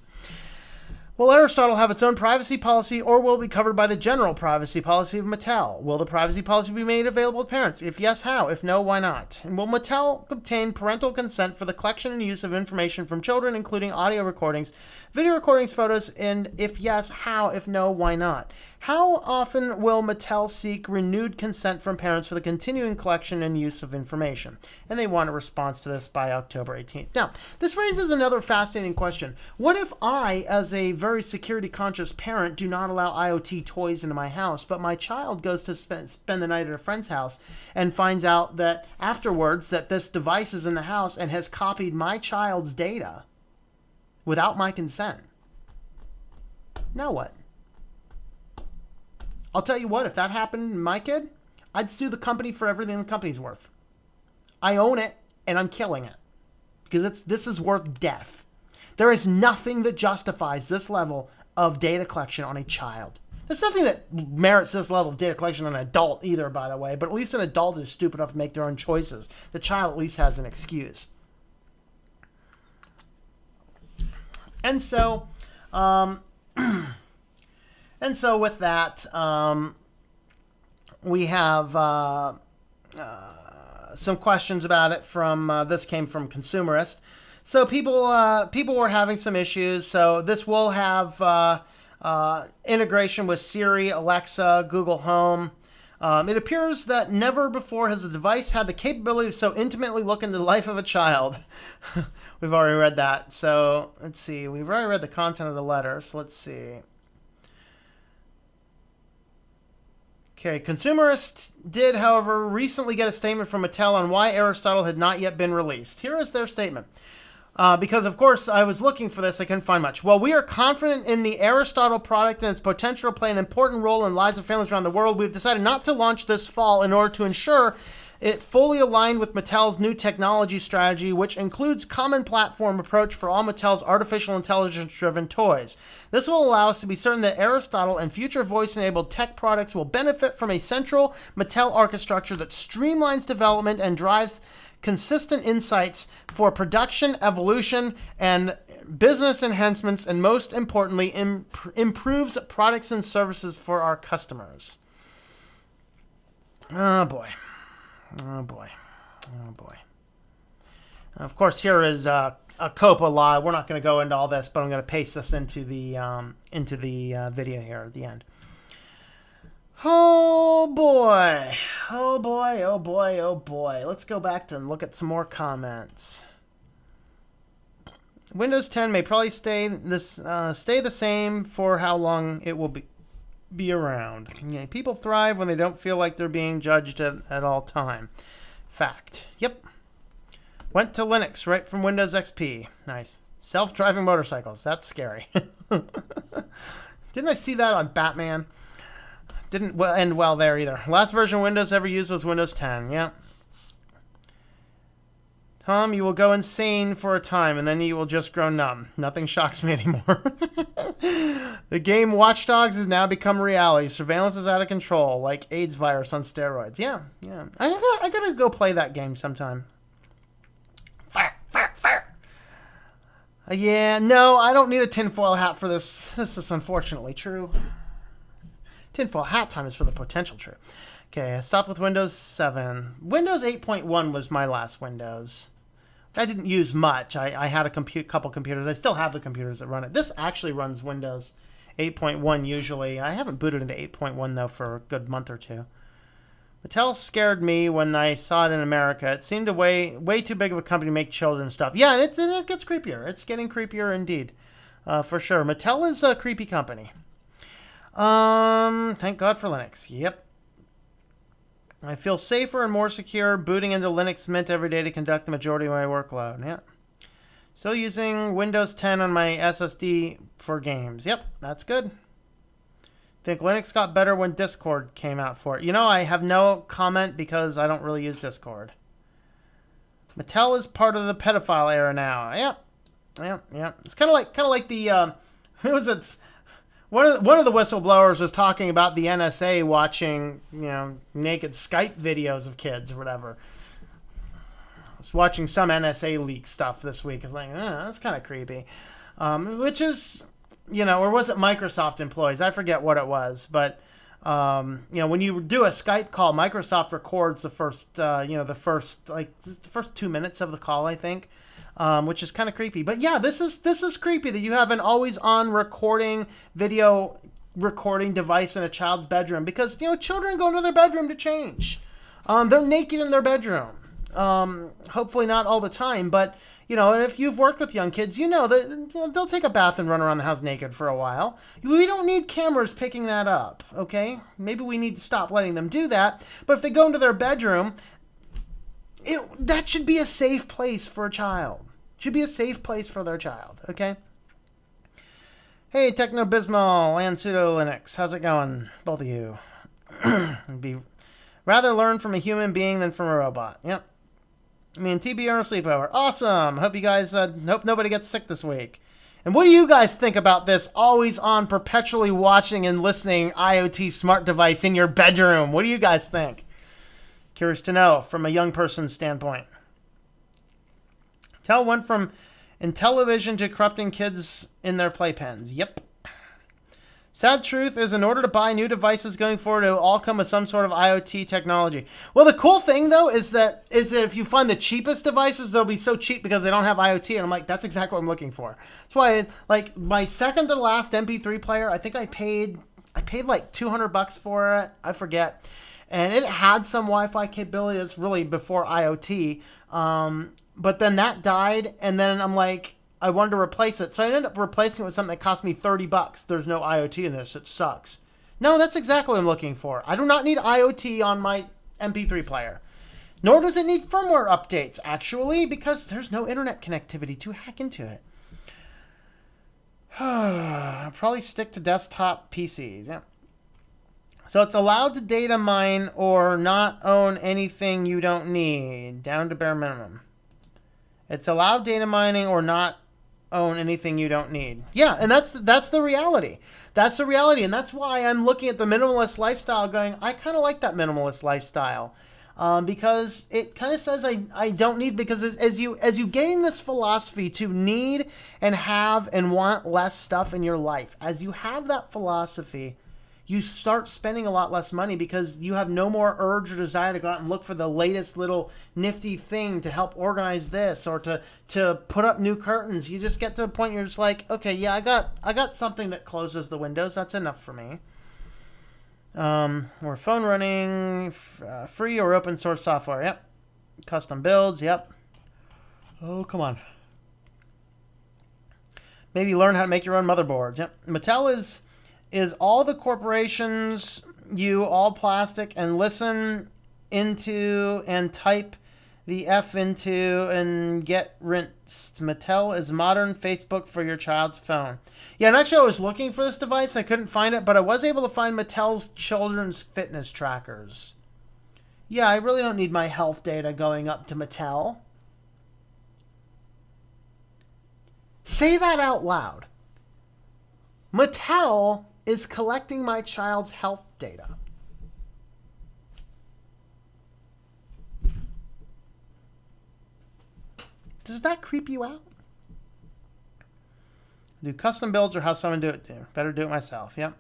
Will Aristotle have its own privacy policy, or will it be covered by the general privacy policy of Mattel? Will the privacy policy be made available to parents? If yes, how? If no, why not? And will Mattel obtain parental consent for the collection and use of information from children, including audio recordings, video recordings, photos, and if yes, how? If no, why not? How often will Mattel seek renewed consent from parents for the continuing collection and use of information? And they want a response to this by October 18th. Now, this raises another fascinating question. What if I, as a very security-conscious parent, do not allow IoT toys into my house, but my child goes to spend the night at a friend's house and finds out that afterwards that this device is in the house and has copied my child's data without my consent? Now what? I'll tell you what, if that happened to my kid, I'd sue the company for everything the company's worth. I own it, and I'm killing it. Because this is worth death. There is nothing that justifies this level of data collection on a child. There's nothing that merits this level of data collection on an adult either, by the way. But at least an adult is stupid enough to make their own choices. The child at least has an excuse. And so... And so with that, we have some questions about it from, this came from Consumerist. So people were having some issues. So this will have integration with Siri, Alexa, Google Home. It appears that never before has a device had the capability to so intimately look into the life of a child. We've already read that. So let's see. We've already read the content of the letter. So let's see. Okay, Consumerist did, however, recently get a statement from Mattel on why Aristotle had not yet been released. Here is their statement. Because, of course, I was looking for this. I couldn't find much. While we are confident in the Aristotle product and its potential to play an important role in the lives of families around the world, we've decided not to launch this fall in order to ensure it fully aligned with Mattel's new technology strategy, which includes common platform approach for all Mattel's artificial intelligence-driven toys. This will allow us to be certain that Aristotle and future voice-enabled tech products will benefit from a central Mattel architecture that streamlines development and drives consistent insights for production, evolution, and business enhancements, and most importantly, improves products and services for our customers. Oh, boy. Oh, boy. Oh, boy. Of course, here is a COPA law. We're not going to go into all this, but I'm going to paste this into the video here at the end. Oh, boy. Oh, boy. Oh, boy. Oh, boy. Let's go back and look at some more comments. Windows 10 may probably stay the same for how long it will be around. Yeah, people thrive when they don't feel like they're being judged at all time. Fact. Yep. Went to Linux right from Windows XP. Nice. Self-driving motorcycles. That's scary. Didn't I see that on Batman? Didn't end well there either. Last version of Windows ever used was Windows 10. Yeah. Tom, you will go insane for a time, and then you will just grow numb. Nothing shocks me anymore. The game Watch Dogs has now become reality. Surveillance is out of control, like AIDS virus on steroids. Yeah. I gotta go play that game sometime. Fire. Yeah, no, I don't need a tinfoil hat for this. This is unfortunately true. Tinfoil hat time is for the potential true. Okay, I stopped with Windows 7. Windows 8.1 was my last Windows. I didn't use much. I had a couple computers. I still have the computers that run it. This actually runs Windows 8.1 usually. I haven't booted into 8.1 though for a good month or two. Mattel scared me when I saw it in America. It seemed way too big of a company to make children's stuff. Yeah, and it gets creepier. It's getting creepier indeed, for sure. Mattel is a creepy company. Thank God for Linux. Yep. I feel safer and more secure booting into Linux Mint every day to conduct the majority of my workload. Yeah. Still using Windows 10 on my SSD for games. Yep, that's good. Think Linux got better when Discord came out for it. You know, I have no comment because I don't really use Discord. Mattel is part of the pedophile era now. Yep. It's kind of like the who was it? One of the whistleblowers was talking about the NSA watching, naked Skype videos of kids or whatever. I was watching some NSA leak stuff this week. It's like, that's kind of creepy. Which is, or was it Microsoft employees? I forget what it was, but when you do a Skype call, Microsoft records the first 2 minutes of the call, I think, which is kind of creepy. But yeah, this is creepy that you have an always-on video recording device in a child's bedroom because children go into their bedroom to change. They're naked in their bedroom. Hopefully not all the time, but and if you've worked with young kids, that they'll take a bath and run around the house naked for a while. We don't need cameras picking that up, okay? Maybe we need to stop letting them do that. But if they go into their bedroom, that should be a safe place for a child. Should be a safe place for their child, okay? Hey, Technobismal and Pseudo Linux, how's it going, both of you? It'd be rather learn from a human being than from a robot. Yep. Me and TB are on a sleepover. Awesome. Hope you guys, hope nobody gets sick this week. And what do you guys think about this always on, perpetually watching and listening IoT smart device in your bedroom? What do you guys think? Curious to know from a young person's standpoint. Tell went from Intellivision to corrupting kids in their playpens. Yep. Sad truth is, in order to buy new devices going forward, it will all come with some sort of IoT technology. Well, the cool thing, though, is that if you find the cheapest devices, they'll be so cheap because they don't have IoT. And I'm like, that's exactly what I'm looking for. That's why, like, my second to last MP3 player, I think I paid like $200 for it. I forget. And it had some Wi-Fi capability. It's really before IoT. But then that died, and then I'm like, I wanted to replace it. So I ended up replacing it with something that cost me $30. There's no IoT in this. It sucks. No, that's exactly what I'm looking for. I do not need IoT on my MP3 player. Nor does it need firmware updates, actually, because there's no internet connectivity to hack into it. I'll probably stick to desktop PCs. Yeah. So it's allowed to data mine or not own anything you don't need, down to bare minimum. It's allowed data mining or not own anything you don't need. Yeah, and that's the reality. That's the reality, and that's why I'm looking at the minimalist lifestyle going, I kind of like that minimalist lifestyle. Because it kind of says I don't need, because as you gain this philosophy to need and have and want less stuff in your life, as you have that philosophy, you start spending a lot less money because you have no more urge or desire to go out and look for the latest little nifty thing to help organize this or to put up new curtains. You just get to the point you're just like, okay, yeah, I got something that closes the windows. That's enough for me. Or phone running, free or open source software. Yep. Custom builds. Yep. Oh, come on. Maybe learn how to make your own motherboards. Yep. Mattel is all the corporations you all plastic and listen into and type the F into and get rinsed. Mattel is modern Facebook for your child's phone. Yeah, and actually I was looking for this device. I couldn't find it, but I was able to find Mattel's children's fitness trackers. Yeah, I really don't need my health data going up to Mattel. Say that out loud. Mattel is collecting my child's health data. Does that creep you out? Do custom builds or have someone do it? Better do it myself. Yep.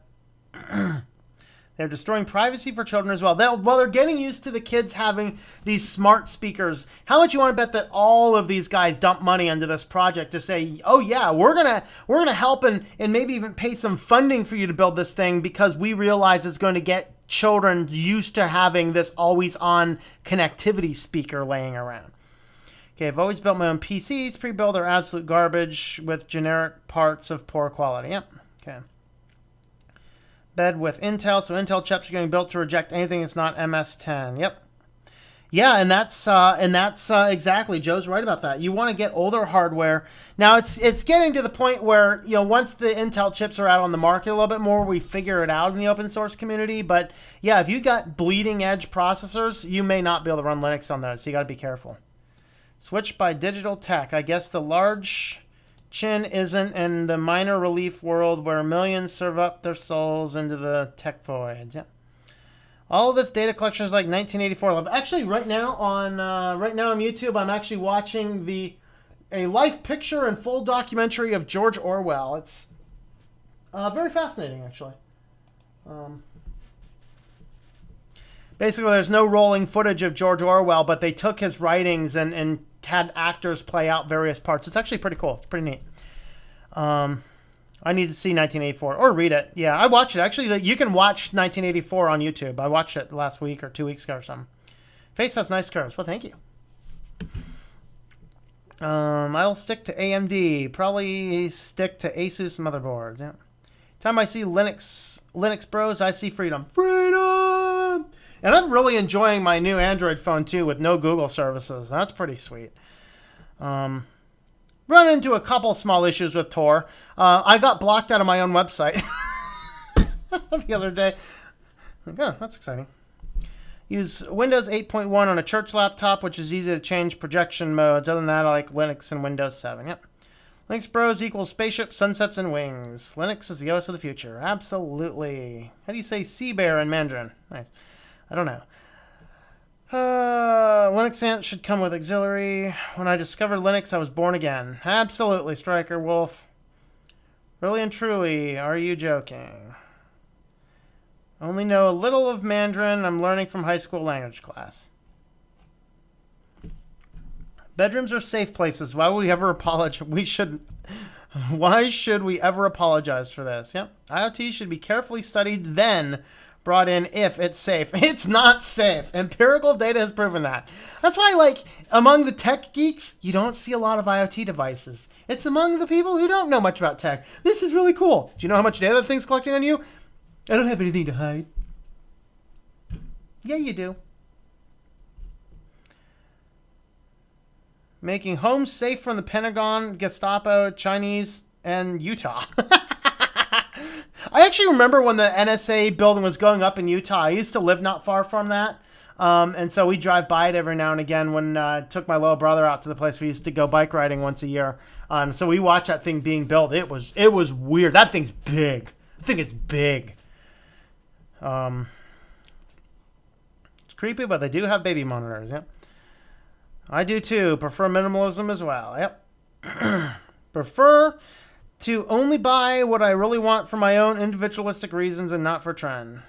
They're destroying privacy for children as well. They're getting used to the kids having these smart speakers. How much you want to bet that all of these guys dump money into this project to say, oh yeah, we're gonna help and maybe even pay some funding for you to build this thing because we realize it's going to get children used to having this always on connectivity speaker laying around. Okay, I've always built my own PCs. Pre-built are absolute garbage with generic parts of poor quality. Yep. Okay. Bed with Intel, so Intel chips are getting built to reject anything that's not MS-10. Yep. Yeah, and that's exactly, Joe's right about that. You want to get older hardware. Now it's getting to the point where, once the Intel chips are out on the market a little bit more, we figure it out in the open source community. But yeah, if you got bleeding edge processors, you may not be able to run Linux on those. So you got to be careful. Switch by Digital Tech. I guess the large chin isn't in the minor relief world where millions serve up their souls into the tech voids. Yeah. All of this data collection is like 1984 level. Actually, right now on YouTube, I'm actually watching a life picture and full documentary of George Orwell. It's very fascinating, actually. Basically, there's no rolling footage of George Orwell, but they took his writings and had actors play out various parts. It's actually pretty cool. It's pretty neat. I need to see 1984 or read it. Yeah, I watched it. Actually, you can watch 1984 on YouTube. I watched it last week or 2 weeks ago or something. Face has nice curves. Well, thank you. I'll stick to AMD. Probably stick to Asus motherboards. Yeah. Time I see Linux bros, I see freedom. Freedom! And I'm really enjoying my new Android phone too with no Google services. That's pretty sweet. Run into a couple small issues with Tor. I got blocked out of my own website the other day. Oh, that's exciting. Use Windows 8.1 on a church laptop, which is easy to change projection modes. Other than that, I like Linux and Windows 7. Yep. Linux Bros equals spaceship, sunsets, and wings. Linux is the OS of the future. Absolutely. How do you say sea bear in Mandarin? Nice. I don't know. Linux Ant should come with auxiliary. When I discovered Linux, I was born again. Absolutely, Striker Wolf. Really and truly, are you joking? Only know a little of Mandarin. I'm learning from high school language class. Bedrooms are safe places. Why would we ever apologize? Why should we ever apologize for this? Yep. IoT should be carefully studied, then brought in if it's safe. It's not safe. Empirical data has proven that. That's why, among the tech geeks, you don't see a lot of IoT devices. It's among the people who don't know much about tech. This is really cool. Do you know how much data that thing's collecting on you? I don't have anything to hide. Yeah, you do. Making homes safe from the Pentagon, Gestapo, Chinese, and Utah. I actually remember when the NSA building was going up in Utah. I used to live not far from that. And so we drive by it every now and again when I took my little brother out to the place we used to go bike riding once a year. So we watched that thing being built. It was weird. That thing's big. The thing is big. It's creepy, but they do have baby monitors. Yep. I do too. Prefer minimalism as well. Yep. Prefer to only buy what I really want for my own individualistic reasons and not for trend.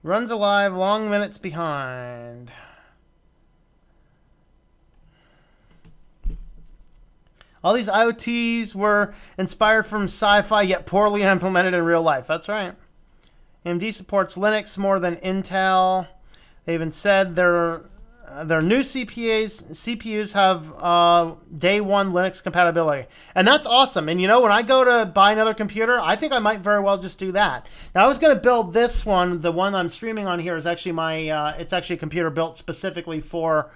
Runs alive, long minutes behind. All these IoTs were inspired from sci-fi, yet poorly implemented in real life. That's right. AMD supports Linux more than Intel. They even said their new CPUs have day one Linux compatibility. And that's awesome. And when I go to buy another computer, I think I might very well just do that. Now, I was going to build this one. The one I'm streaming on here is actually it's actually a computer built specifically for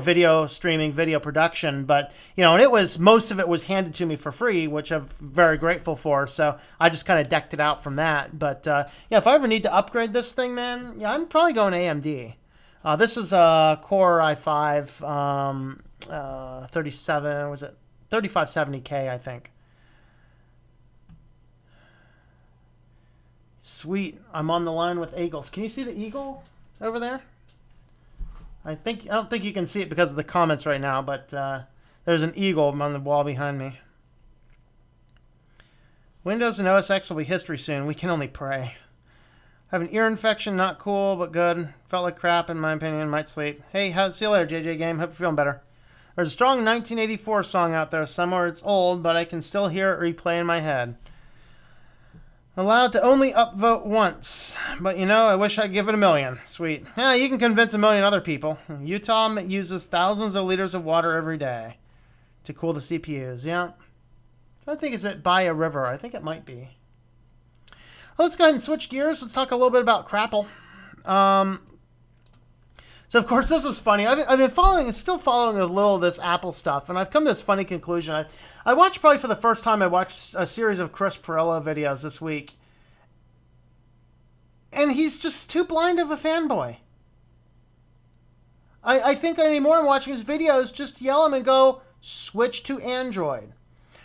video streaming, video production. But, and most of it was handed to me for free, which I'm very grateful for. So I just kind of decked it out from that. But, if I ever need to upgrade this thing, man, I'm probably going AMD. This is a Core i5 37, was it 3570K, I think. Sweet. I'm on the line with eagles. Can you see the eagle over there? I don't think you can see it because of the comments right now, but there's an eagle on the wall behind me. Windows and OS X will be history soon. We can only pray. Have an ear infection, not cool, but good. Felt like crap, in my opinion. Might sleep. Hey, see you later, JJ Game. Hope you're feeling better. There's a strong 1984 song out there somewhere. It's old, but I can still hear it replay in my head. Allowed to only upvote once, but I wish I'd give it 1 million. Sweet. Yeah, you can convince 1 million other people. Utah uses thousands of liters of water every day to cool the CPUs. Yeah. I think it's by a river. I think it might be. Let's go ahead and switch gears. Let's talk a little bit about Crapple. So, of course, this is funny. I've been still following a little of this Apple stuff, and I've come to this funny conclusion. I watched probably for the first time, I watched a series of Chris Pirillo videos this week. And he's just too blind of a fanboy. I think anymore I'm watching his videos, just yell him and go, switch to Android.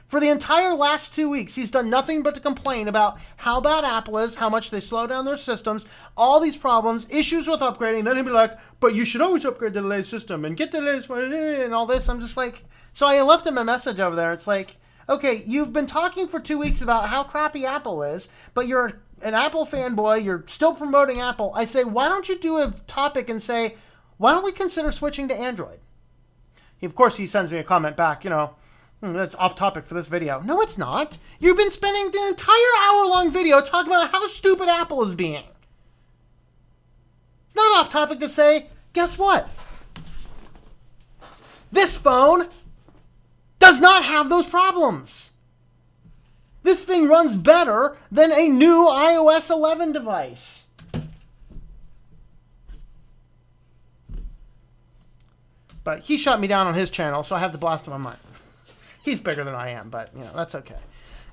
For the entire last 2 weeks, he's done nothing but to complain about how bad Apple is, how much they slow down their systems, all these problems, issues with upgrading. Then he'd be like, but you should always upgrade to the latest system and get the latest one and all this. I'm just like, so I left him a message over there. It's like, okay, you've been talking for 2 weeks about how crappy Apple is, but you're an Apple fanboy. You're still promoting Apple. I say, why don't you do a topic and say, why don't we consider switching to Android? Of course, he sends me a comment back, that's off topic for this video. No, it's not. You've been spending the entire hour-long video talking about how stupid Apple is being. It's not off topic to say, guess what? This phone does not have those problems. This thing runs better than a new iOS 11 device. But he shut me down on his channel, so I have to blast him on mine. He's bigger than I am, but, that's okay.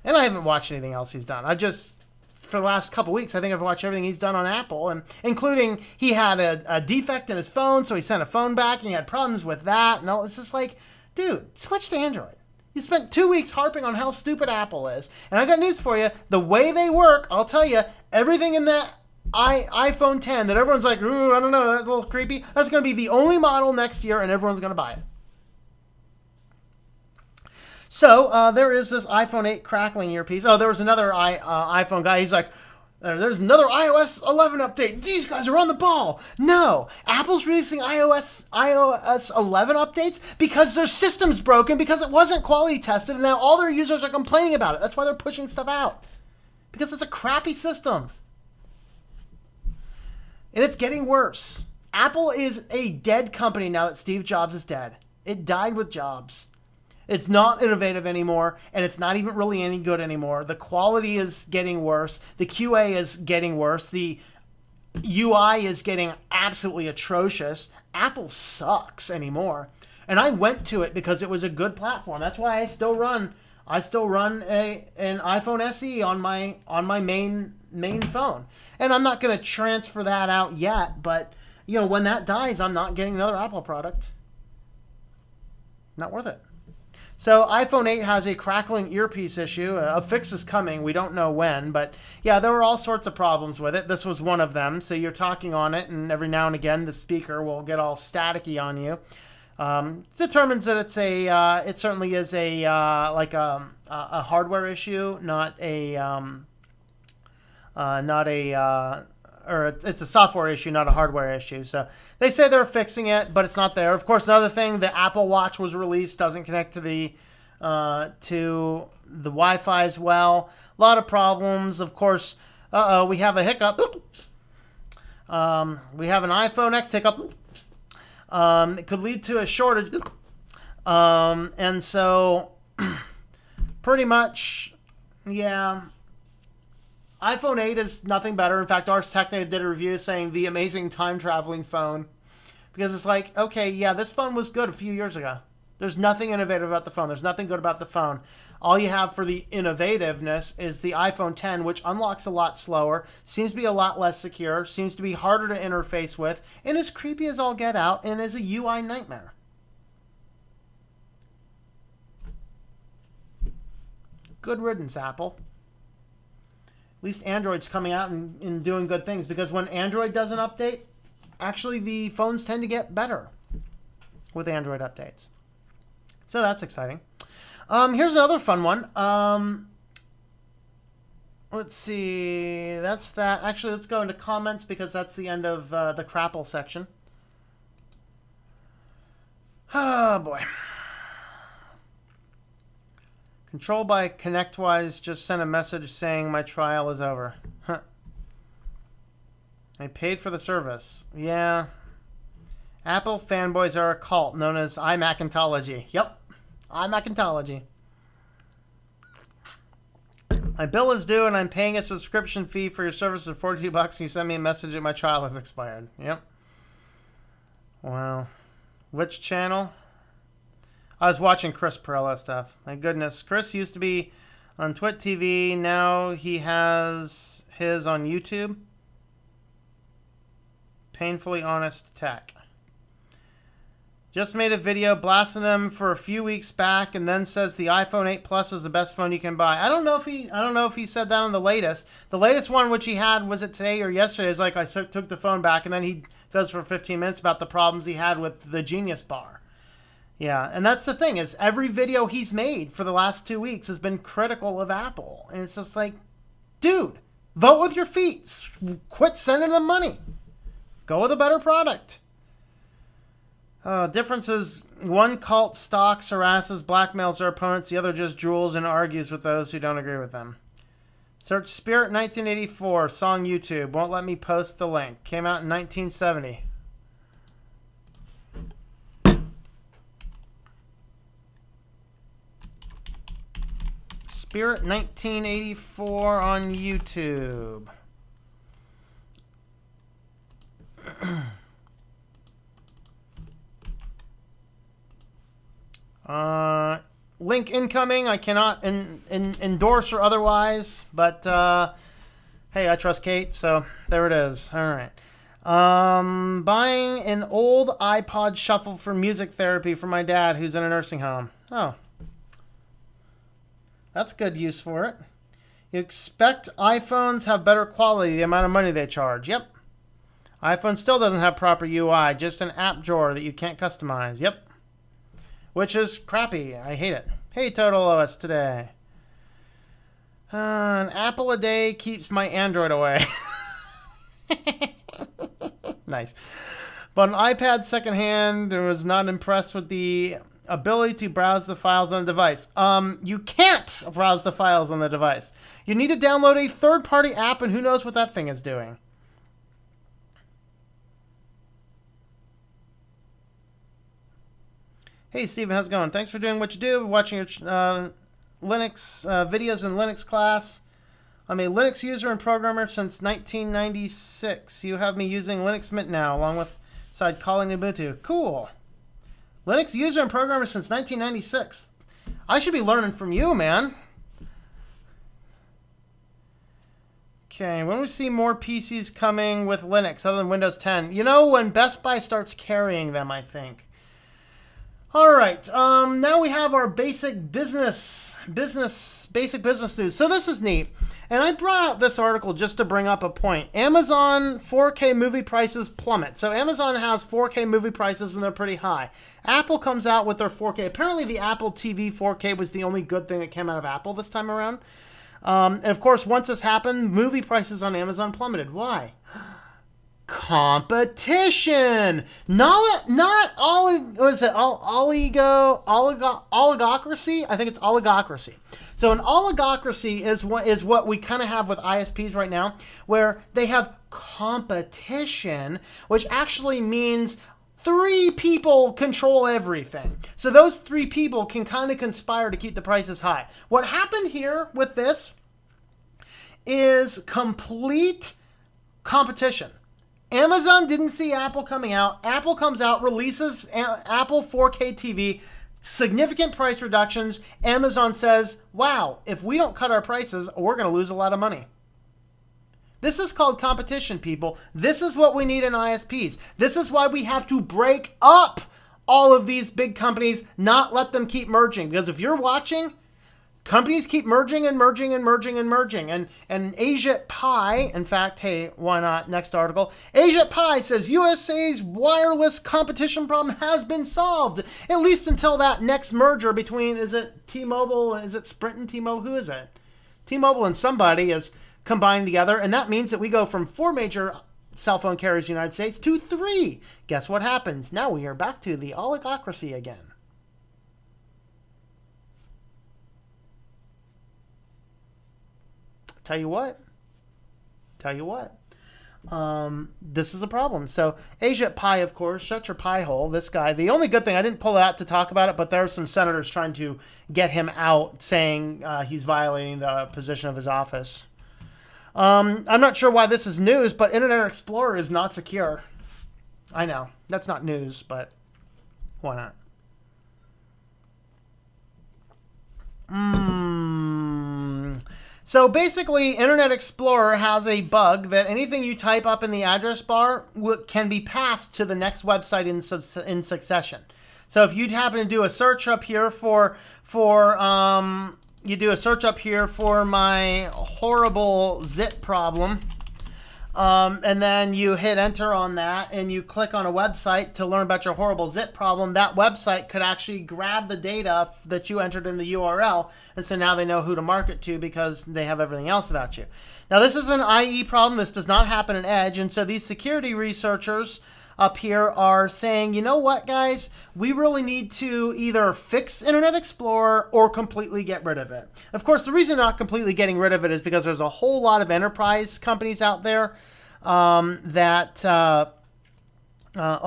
And I haven't watched anything else he's done. For the last couple weeks, I think I've watched everything he's done on Apple, and including he had a defect in his phone, so he sent a phone back, and he had problems with that. And all. It's just like, dude, switch to Android. You spent 2 weeks harping on how stupid Apple is. And I got news for you. The way they work, I'll tell you, everything in that iPhone 10 that everyone's like, ooh, I don't know, that's a little creepy. That's going to be the only model next year, and everyone's going to buy it. So there is this iPhone 8 crackling earpiece. Oh, there was another iPhone guy. He's like, there's another iOS 11 update. These guys are on the ball. No, Apple's releasing iOS 11 updates because their system's broken, because it wasn't quality tested, and now all their users are complaining about it. That's why they're pushing stuff out, because it's a crappy system. And it's getting worse. Apple is a dead company now that Steve Jobs is dead. It died with Jobs. It's not innovative anymore, and it's not even really any good anymore. The quality is getting worse. The QA is getting worse. The UI is getting absolutely atrocious. Apple sucks anymore. And I went to it because it was a good platform. That's why I still run an iPhone SE on my main phone. And I'm not going to transfer that out yet, but when that dies, I'm not getting another Apple product. Not worth it. So iPhone 8 has a crackling earpiece issue. A fix is coming. We don't know when, but yeah, there were all sorts of problems with it. This was one of them. So you're talking on it, and every now and again, the speaker will get all staticky on you. It determines that it certainly is a hardware issue, it's a software issue, not a hardware issue. So they say they're fixing it, but it's not there. Of course, another thing, the Apple Watch was released, doesn't connect to the Wi-Fi as well. A lot of problems. Of course, we have a hiccup. We have an iPhone X hiccup. It could lead to a shortage. And so pretty much, yeah, iPhone 8 is nothing better. In fact, Ars Technica did a review saying the amazing time-traveling phone. Because it's like, okay, yeah, this phone was good a few years ago. There's nothing innovative about the phone. There's nothing good about the phone. All you have for the innovativeness is the iPhone 10, which unlocks a lot slower, seems to be a lot less secure, seems to be harder to interface with, and is creepy as all get out, and is a UI nightmare. Good riddance, Apple. At least Android's coming out and doing good things, because when Android does an update, actually the phones tend to get better with Android updates. So that's exciting. Here's another fun one. Let's see. That's that. Actually, let's go into comments, because that's the end of the Crapple section. Oh, boy. Control by ConnectWise just sent a message saying my trial is over. Huh. I paid for the service. Yeah. Apple fanboys are a cult known as iMacintology. Yep. iMacintology. My bill is due and I'm paying a subscription fee for your service of $42 and you send me a message that my trial has expired. Yep. Wow. Which channel? I was watching Chris Perella stuff. My goodness. Chris used to be on Twit TV. Now he has his on YouTube. Painfully Honest Tech. Just made a video blasting them for a few weeks back, and then says the iPhone 8 Plus is the best phone you can buy. I don't know if he said that on the latest. The latest one, which he had, was it today or yesterday? Is like I took the phone back, and then he goes for 15 minutes about the problems he had with the Genius Bar. Yeah, and that's the thing, is every video he's made for the last 2 weeks has been critical of Apple. And it's just like, dude, vote with your feet. Quit sending them money. Go with a better product. Difference is one cult stalks, harasses, blackmails their opponents. The other just drools and argues with those who don't agree with them. Search Spirit 1984, song YouTube. Won't let me post the link. Came out in 1970. Spirit 1984 on YouTube. Link incoming. I cannot endorse or otherwise, but hey, I trust Kate, so there it is. All right. Buying an old iPod Shuffle for music therapy for my dad who's in a nursing home. Oh. That's good use for it. You expect iPhones have better quality, the amount of money they charge. Yep. iPhone still doesn't have proper UI, just an app drawer that you can't customize. Yep. Which is crappy. I hate it. Hey, Total OS today. An apple a day keeps my Android away. Nice. But an iPad secondhand was not impressed with the ability to browse the files on the device. You can't browse the files on the device. You need to download a third-party app, and who knows what that thing is doing. Hey, Steven, how's it going? Thanks for doing what you do, watching your Linux videos in Linux class. I'm a Linux user and programmer since 1996. You have me using Linux Mint now, along with side calling Ubuntu. Cool. Linux user and programmer since 1996. I should be learning from you, man. Okay, when we see more PCs coming with Linux other than Windows 10? You know, when Best Buy starts carrying them, I think. All right, now we have our basic business news. So this is neat. And I brought out this article just to bring up a point. Amazon 4K movie prices plummet. So Amazon has 4K movie prices and they're pretty high. Apple comes out with their 4K. Apparently the Apple TV 4K was the only good thing that came out of Apple this time around. And of course, once this happened, movie prices on Amazon plummeted. Why? Competition. Not all. What is it? Oligocracy. I think it's oligocracy. So an oligocracy is what we kind of have with ISPs right now, where they have competition, which actually means 3 people control everything. So those 3 people can kind of conspire to keep the prices high. What happened here with this is complete competition. Amazon didn't see Apple coming out. Apple comes out, releases Apple 4K TV, significant price reductions. Amazon says, wow, if we don't cut our prices, we're going to lose a lot of money. This is called competition, people. This is what we need in ISPs. This is why we have to break up all of these big companies, not let them keep merging. Because if you're watching, companies keep merging and merging and merging and merging. And Asia Pi, in fact, hey, why not? Next article. Asia Pi says USA's wireless competition problem has been solved. At least until that next merger between, is it T-Mobile, is it Sprint and T-Mobile? Who is it? T-Mobile and somebody is combined together. And that means that we go from 4 major cell phone carriers in the United States to 3. Guess what happens? Now we are back to the oligocracy again. Tell you what. This is a problem. So Asia Pi, of course, shut your pie hole. This guy, the only good thing, I didn't pull it out to talk about it, but there are some senators trying to get him out, saying he's violating the position of his office. I'm not sure why this is news, but Internet Explorer is not secure. I know that's not news, but why not? So basically, Internet Explorer has a bug that anything you type up in the address bar can be passed to the next website in succession. So if you happen to do a search up here you do a search up here for my horrible zit problem, and then you hit enter on that and you click on a website to learn about your horrible zip problem, that website could actually grab the data that you entered in the URL. And so now they know who to market to because they have everything else about you. Now, this is an IE problem. This does not happen in Edge. And so these security researchers up here are saying, you know what, guys, we really need to either fix Internet Explorer or completely get rid of it. Of course, the reason not completely getting rid of it is because there's a whole lot of enterprise companies out there a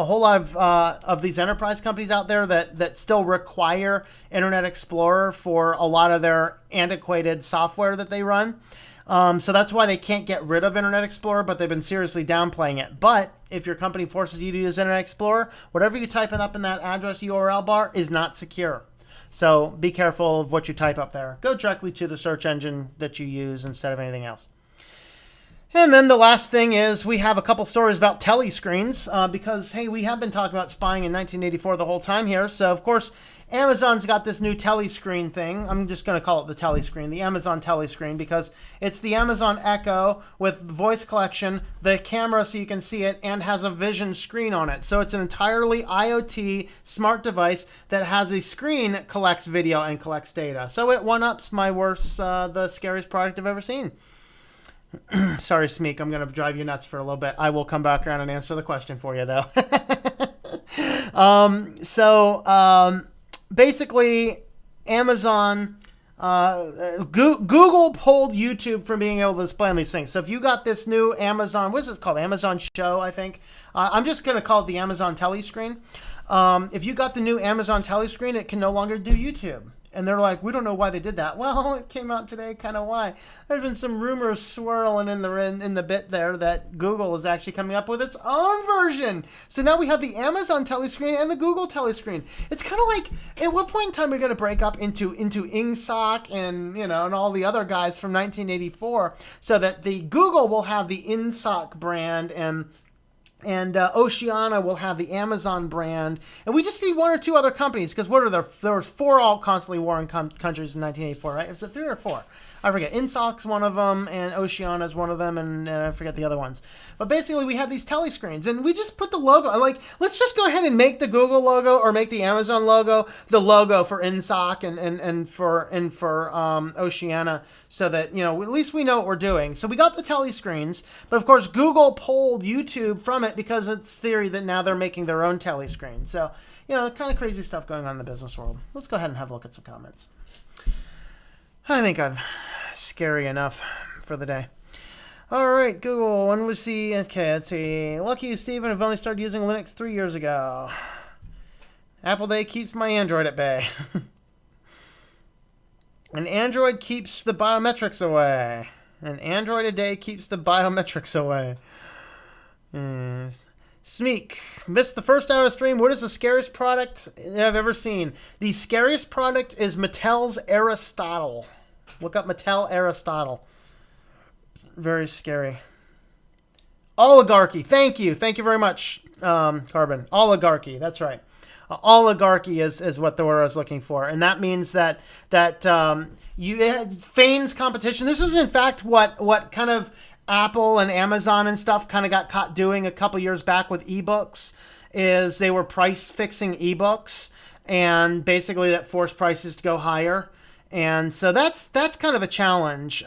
whole lot of these enterprise companies out there that still require Internet Explorer for a lot of their antiquated software that they run. So that's why they can't get rid of Internet Explorer, but they've been seriously downplaying it. But if your company forces you to use Internet Explorer, whatever you type up in that address URL bar is not secure. So be careful of what you type up there. Go directly to the search engine that you use instead of anything else. And then the last thing is we have a couple stories about telescreens because, hey, we have been talking about spying in 1984 the whole time here. So, of course, Amazon's got this new telescreen thing. I'm just going to call it the telescreen, the Amazon telescreen, because it's the Amazon Echo with voice collection, the camera so you can see it, and has a vision screen on it. So it's an entirely IoT smart device that has a screen that collects video and collects data. So it one-ups my worst, the scariest product I've ever seen. Sorry, Smeek, I'm going to drive you nuts for a little bit. I will come back around and answer the question for you, though. Basically, Amazon, Google pulled YouTube from being able to display on these things. So if you got this new Amazon, what is it called? Amazon Show, I think. I'm just going to call it the Amazon Telescreen. If you got the new Amazon Telescreen, it can no longer do YouTube. And they're like, we don't know why they did that. Well, it came out today, kind of why. There's been some rumors swirling in the bit there that Google is actually coming up with its own version. So now we have the Amazon Telescreen and the Google Telescreen. It's kind of like, at what point in time are we going to break up into InSock and and all the other guys from 1984, so that the Google will have the InSock brand and Oceana will have the Amazon brand. And we just need one or two other companies, because what are there? There were four all constantly warring countries in 1984, right? Was it 3 or 4? I forget. InSock's one of them, and Oceana's one of them, and I forget the other ones. But basically, we have these telescreens, and we just put the logo. Like, let's just go ahead and make the Google logo or make the Amazon logo the logo for InSock and for Oceana, so that at least we know what we're doing. So we got the telescreens, but of course, Google pulled YouTube from it because it's theory that now they're making their own telescreen. So kind of crazy stuff going on in the business world. Let's go ahead and have a look at some comments. I think I'm scary enough for the day. All right, Google. When was he? Okay, let's see. Lucky you, Steven. I've only started using Linux 3 years ago. Apple Day keeps my Android at bay. And Android keeps the biometrics away. And Android a day keeps the biometrics away. Smeek, missed the first hour of the stream. What is the scariest product I've ever seen? The scariest product is Mattel's Aristotle. Look up Mattel Aristotle. Very scary. Oligarchy. Thank you very much, Carbon. Oligarchy. That's right. Oligarchy is what the word I was looking for, and that means that it feigns competition. This is in fact what kind of Apple and Amazon and stuff kind of got caught doing a couple years back with ebooks. Is they were price fixing ebooks, and basically that forced prices to go higher. And so that's kind of a challenge,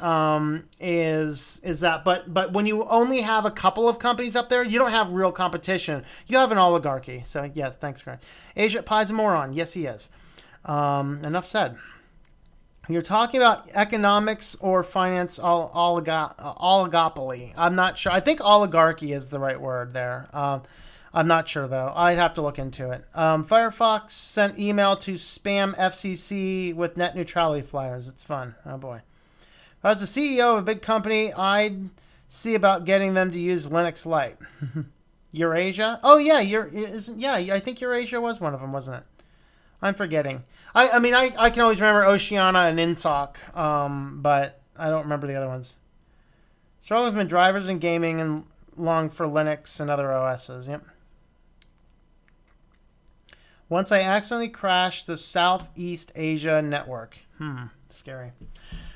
is that. But when you only have a couple of companies up there, you don't have real competition. You have an oligarchy. So yeah, thanks, Grant. Asia Pie's a moron. Yes, he is. Enough said. You're talking about economics or finance oligopoly. I'm not sure. I think oligarchy is the right word there. I'm not sure, though. I'd have to look into it. Firefox sent email to spam FCC with net neutrality flyers. It's fun. Oh, boy. If I was the CEO of a big company, I'd see about getting them to use Linux Lite. Eurasia. Oh yeah, I think Eurasia was one of them, wasn't it? I'm forgetting. I mean, I can always remember Oceania and INSOC, but I don't remember the other ones. Struggle with drivers and gaming and long for Linux and other OSs. Yep. Once I accidentally crashed the Southeast Asia network. Scary.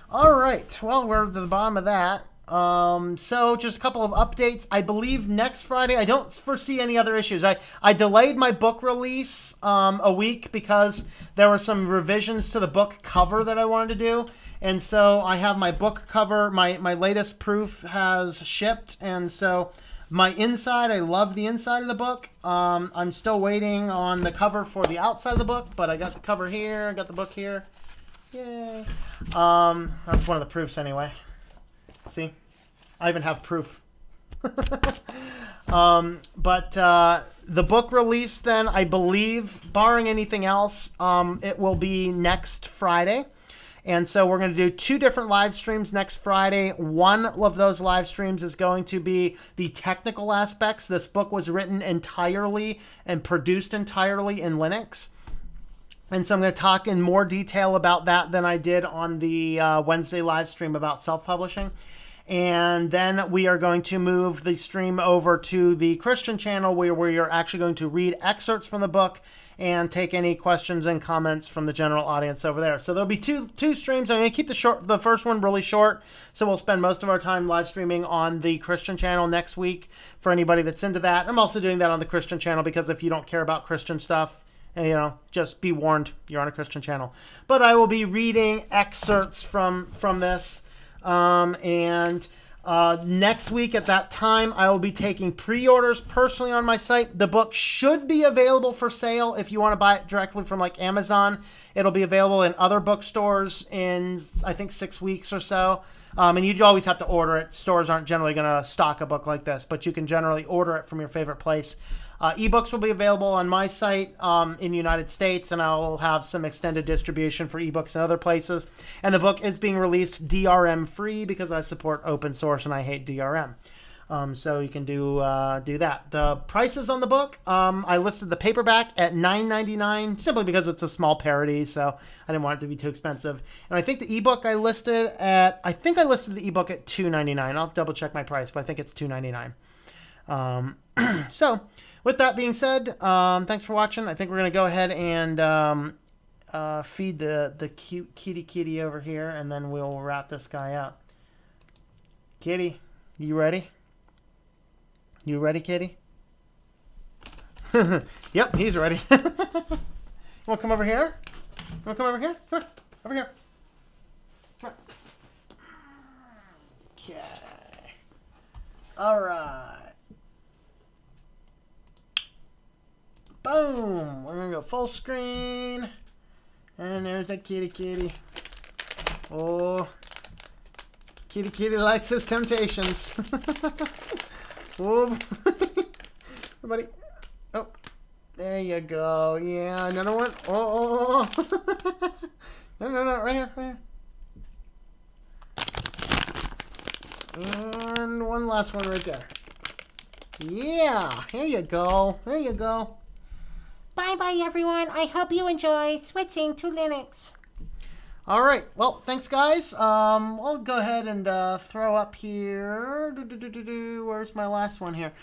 All right. Well, we're at the bottom of that. So just a couple of updates. I believe next Friday, I don't foresee any other issues. I delayed my book release a week because there were some revisions to the book cover that I wanted to do. And so I have my book cover, my latest proof has shipped. And so my inside, I love the inside of the book. I'm still waiting on the cover for the outside of the book, but I got the cover here, I got the book here. Yay. That's one of the proofs anyway. See, I even have proof. But the book release then, I believe, barring anything else, it will be next Friday. And so we're going to do 2 different live streams next Friday. One of those live streams is going to be the technical aspects. This book was written entirely and produced entirely in Linux. And so I'm going to talk in more detail about that than I did on the Wednesday live stream about self-publishing. And then we are going to move the stream over to the Christian channel where we are actually going to read excerpts from the book and take any questions and comments from the general audience over there. So there'll be two streams. I'm going to keep the first one really short, so we'll spend most of our time live streaming on the Christian channel next week for anybody that's into that. I'm also doing that on the Christian channel because if you don't care about Christian stuff, just be warned, you're on a Christian channel. But I will be reading excerpts from this. Next week at that time, I will be taking pre-orders personally on my site. The book should be available for sale if you want to buy it directly from like Amazon. It'll be available in other bookstores in, I think, 6 weeks or so. And you always have to order it. Stores aren't generally going to stock a book like this, but you can generally order it from your favorite place. Ebooks will be available on my site in the United States, and I'll have some extended distribution for ebooks in other places. And the book is being released DRM free because I support open source and I hate DRM. So you can do that. The prices on the book, I listed the paperback at $9.99 simply because it's a small parody, so I didn't want it to be too expensive. And I think the ebook I listed the ebook at $2.99. I'll double check my price, but I think it's $2.99. So with that being said, thanks for watching. I think we're gonna go ahead and feed the cute kitty over here, and then we'll wrap this guy up. Kitty, you ready? You ready, kitty? Yep, he's ready. You want to come over here? You want to come over here? Come on, over here. Come on. Okay. All right. Boom. We're going to go full screen. And there's that kitty. Oh. Kitty likes his temptations. Oh, everybody. Oh, there you go. Yeah, another one. Oh. No, right here. And one last one right there. Yeah, here you go. Bye, everyone. I hope you enjoy switching to Linux. All right. Well, thanks, guys. I'll go ahead and throw up here. Where's my last one here?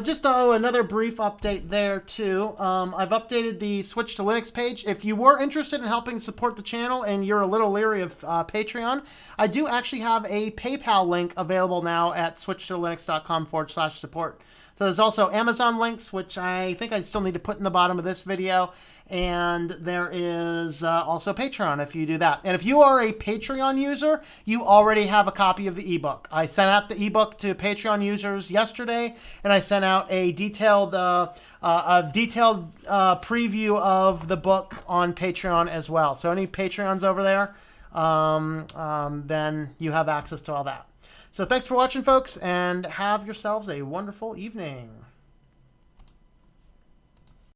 Just another brief update there, too. I've updated the Switch to Linux page. If you were interested in helping support the channel and you're a little leery of Patreon, I do actually have a PayPal link available now at switchtolinux.com/support. So there's also Amazon links, which I think I still need to put in the bottom of this video. And there is also Patreon if you do that. And if you are a Patreon user, you already have a copy of the ebook. I sent out the ebook to Patreon users yesterday, and I sent out a detailed preview of the book on Patreon as well. So any Patreons over there, then you have access to all that. So thanks for watching, folks, and have yourselves a wonderful evening.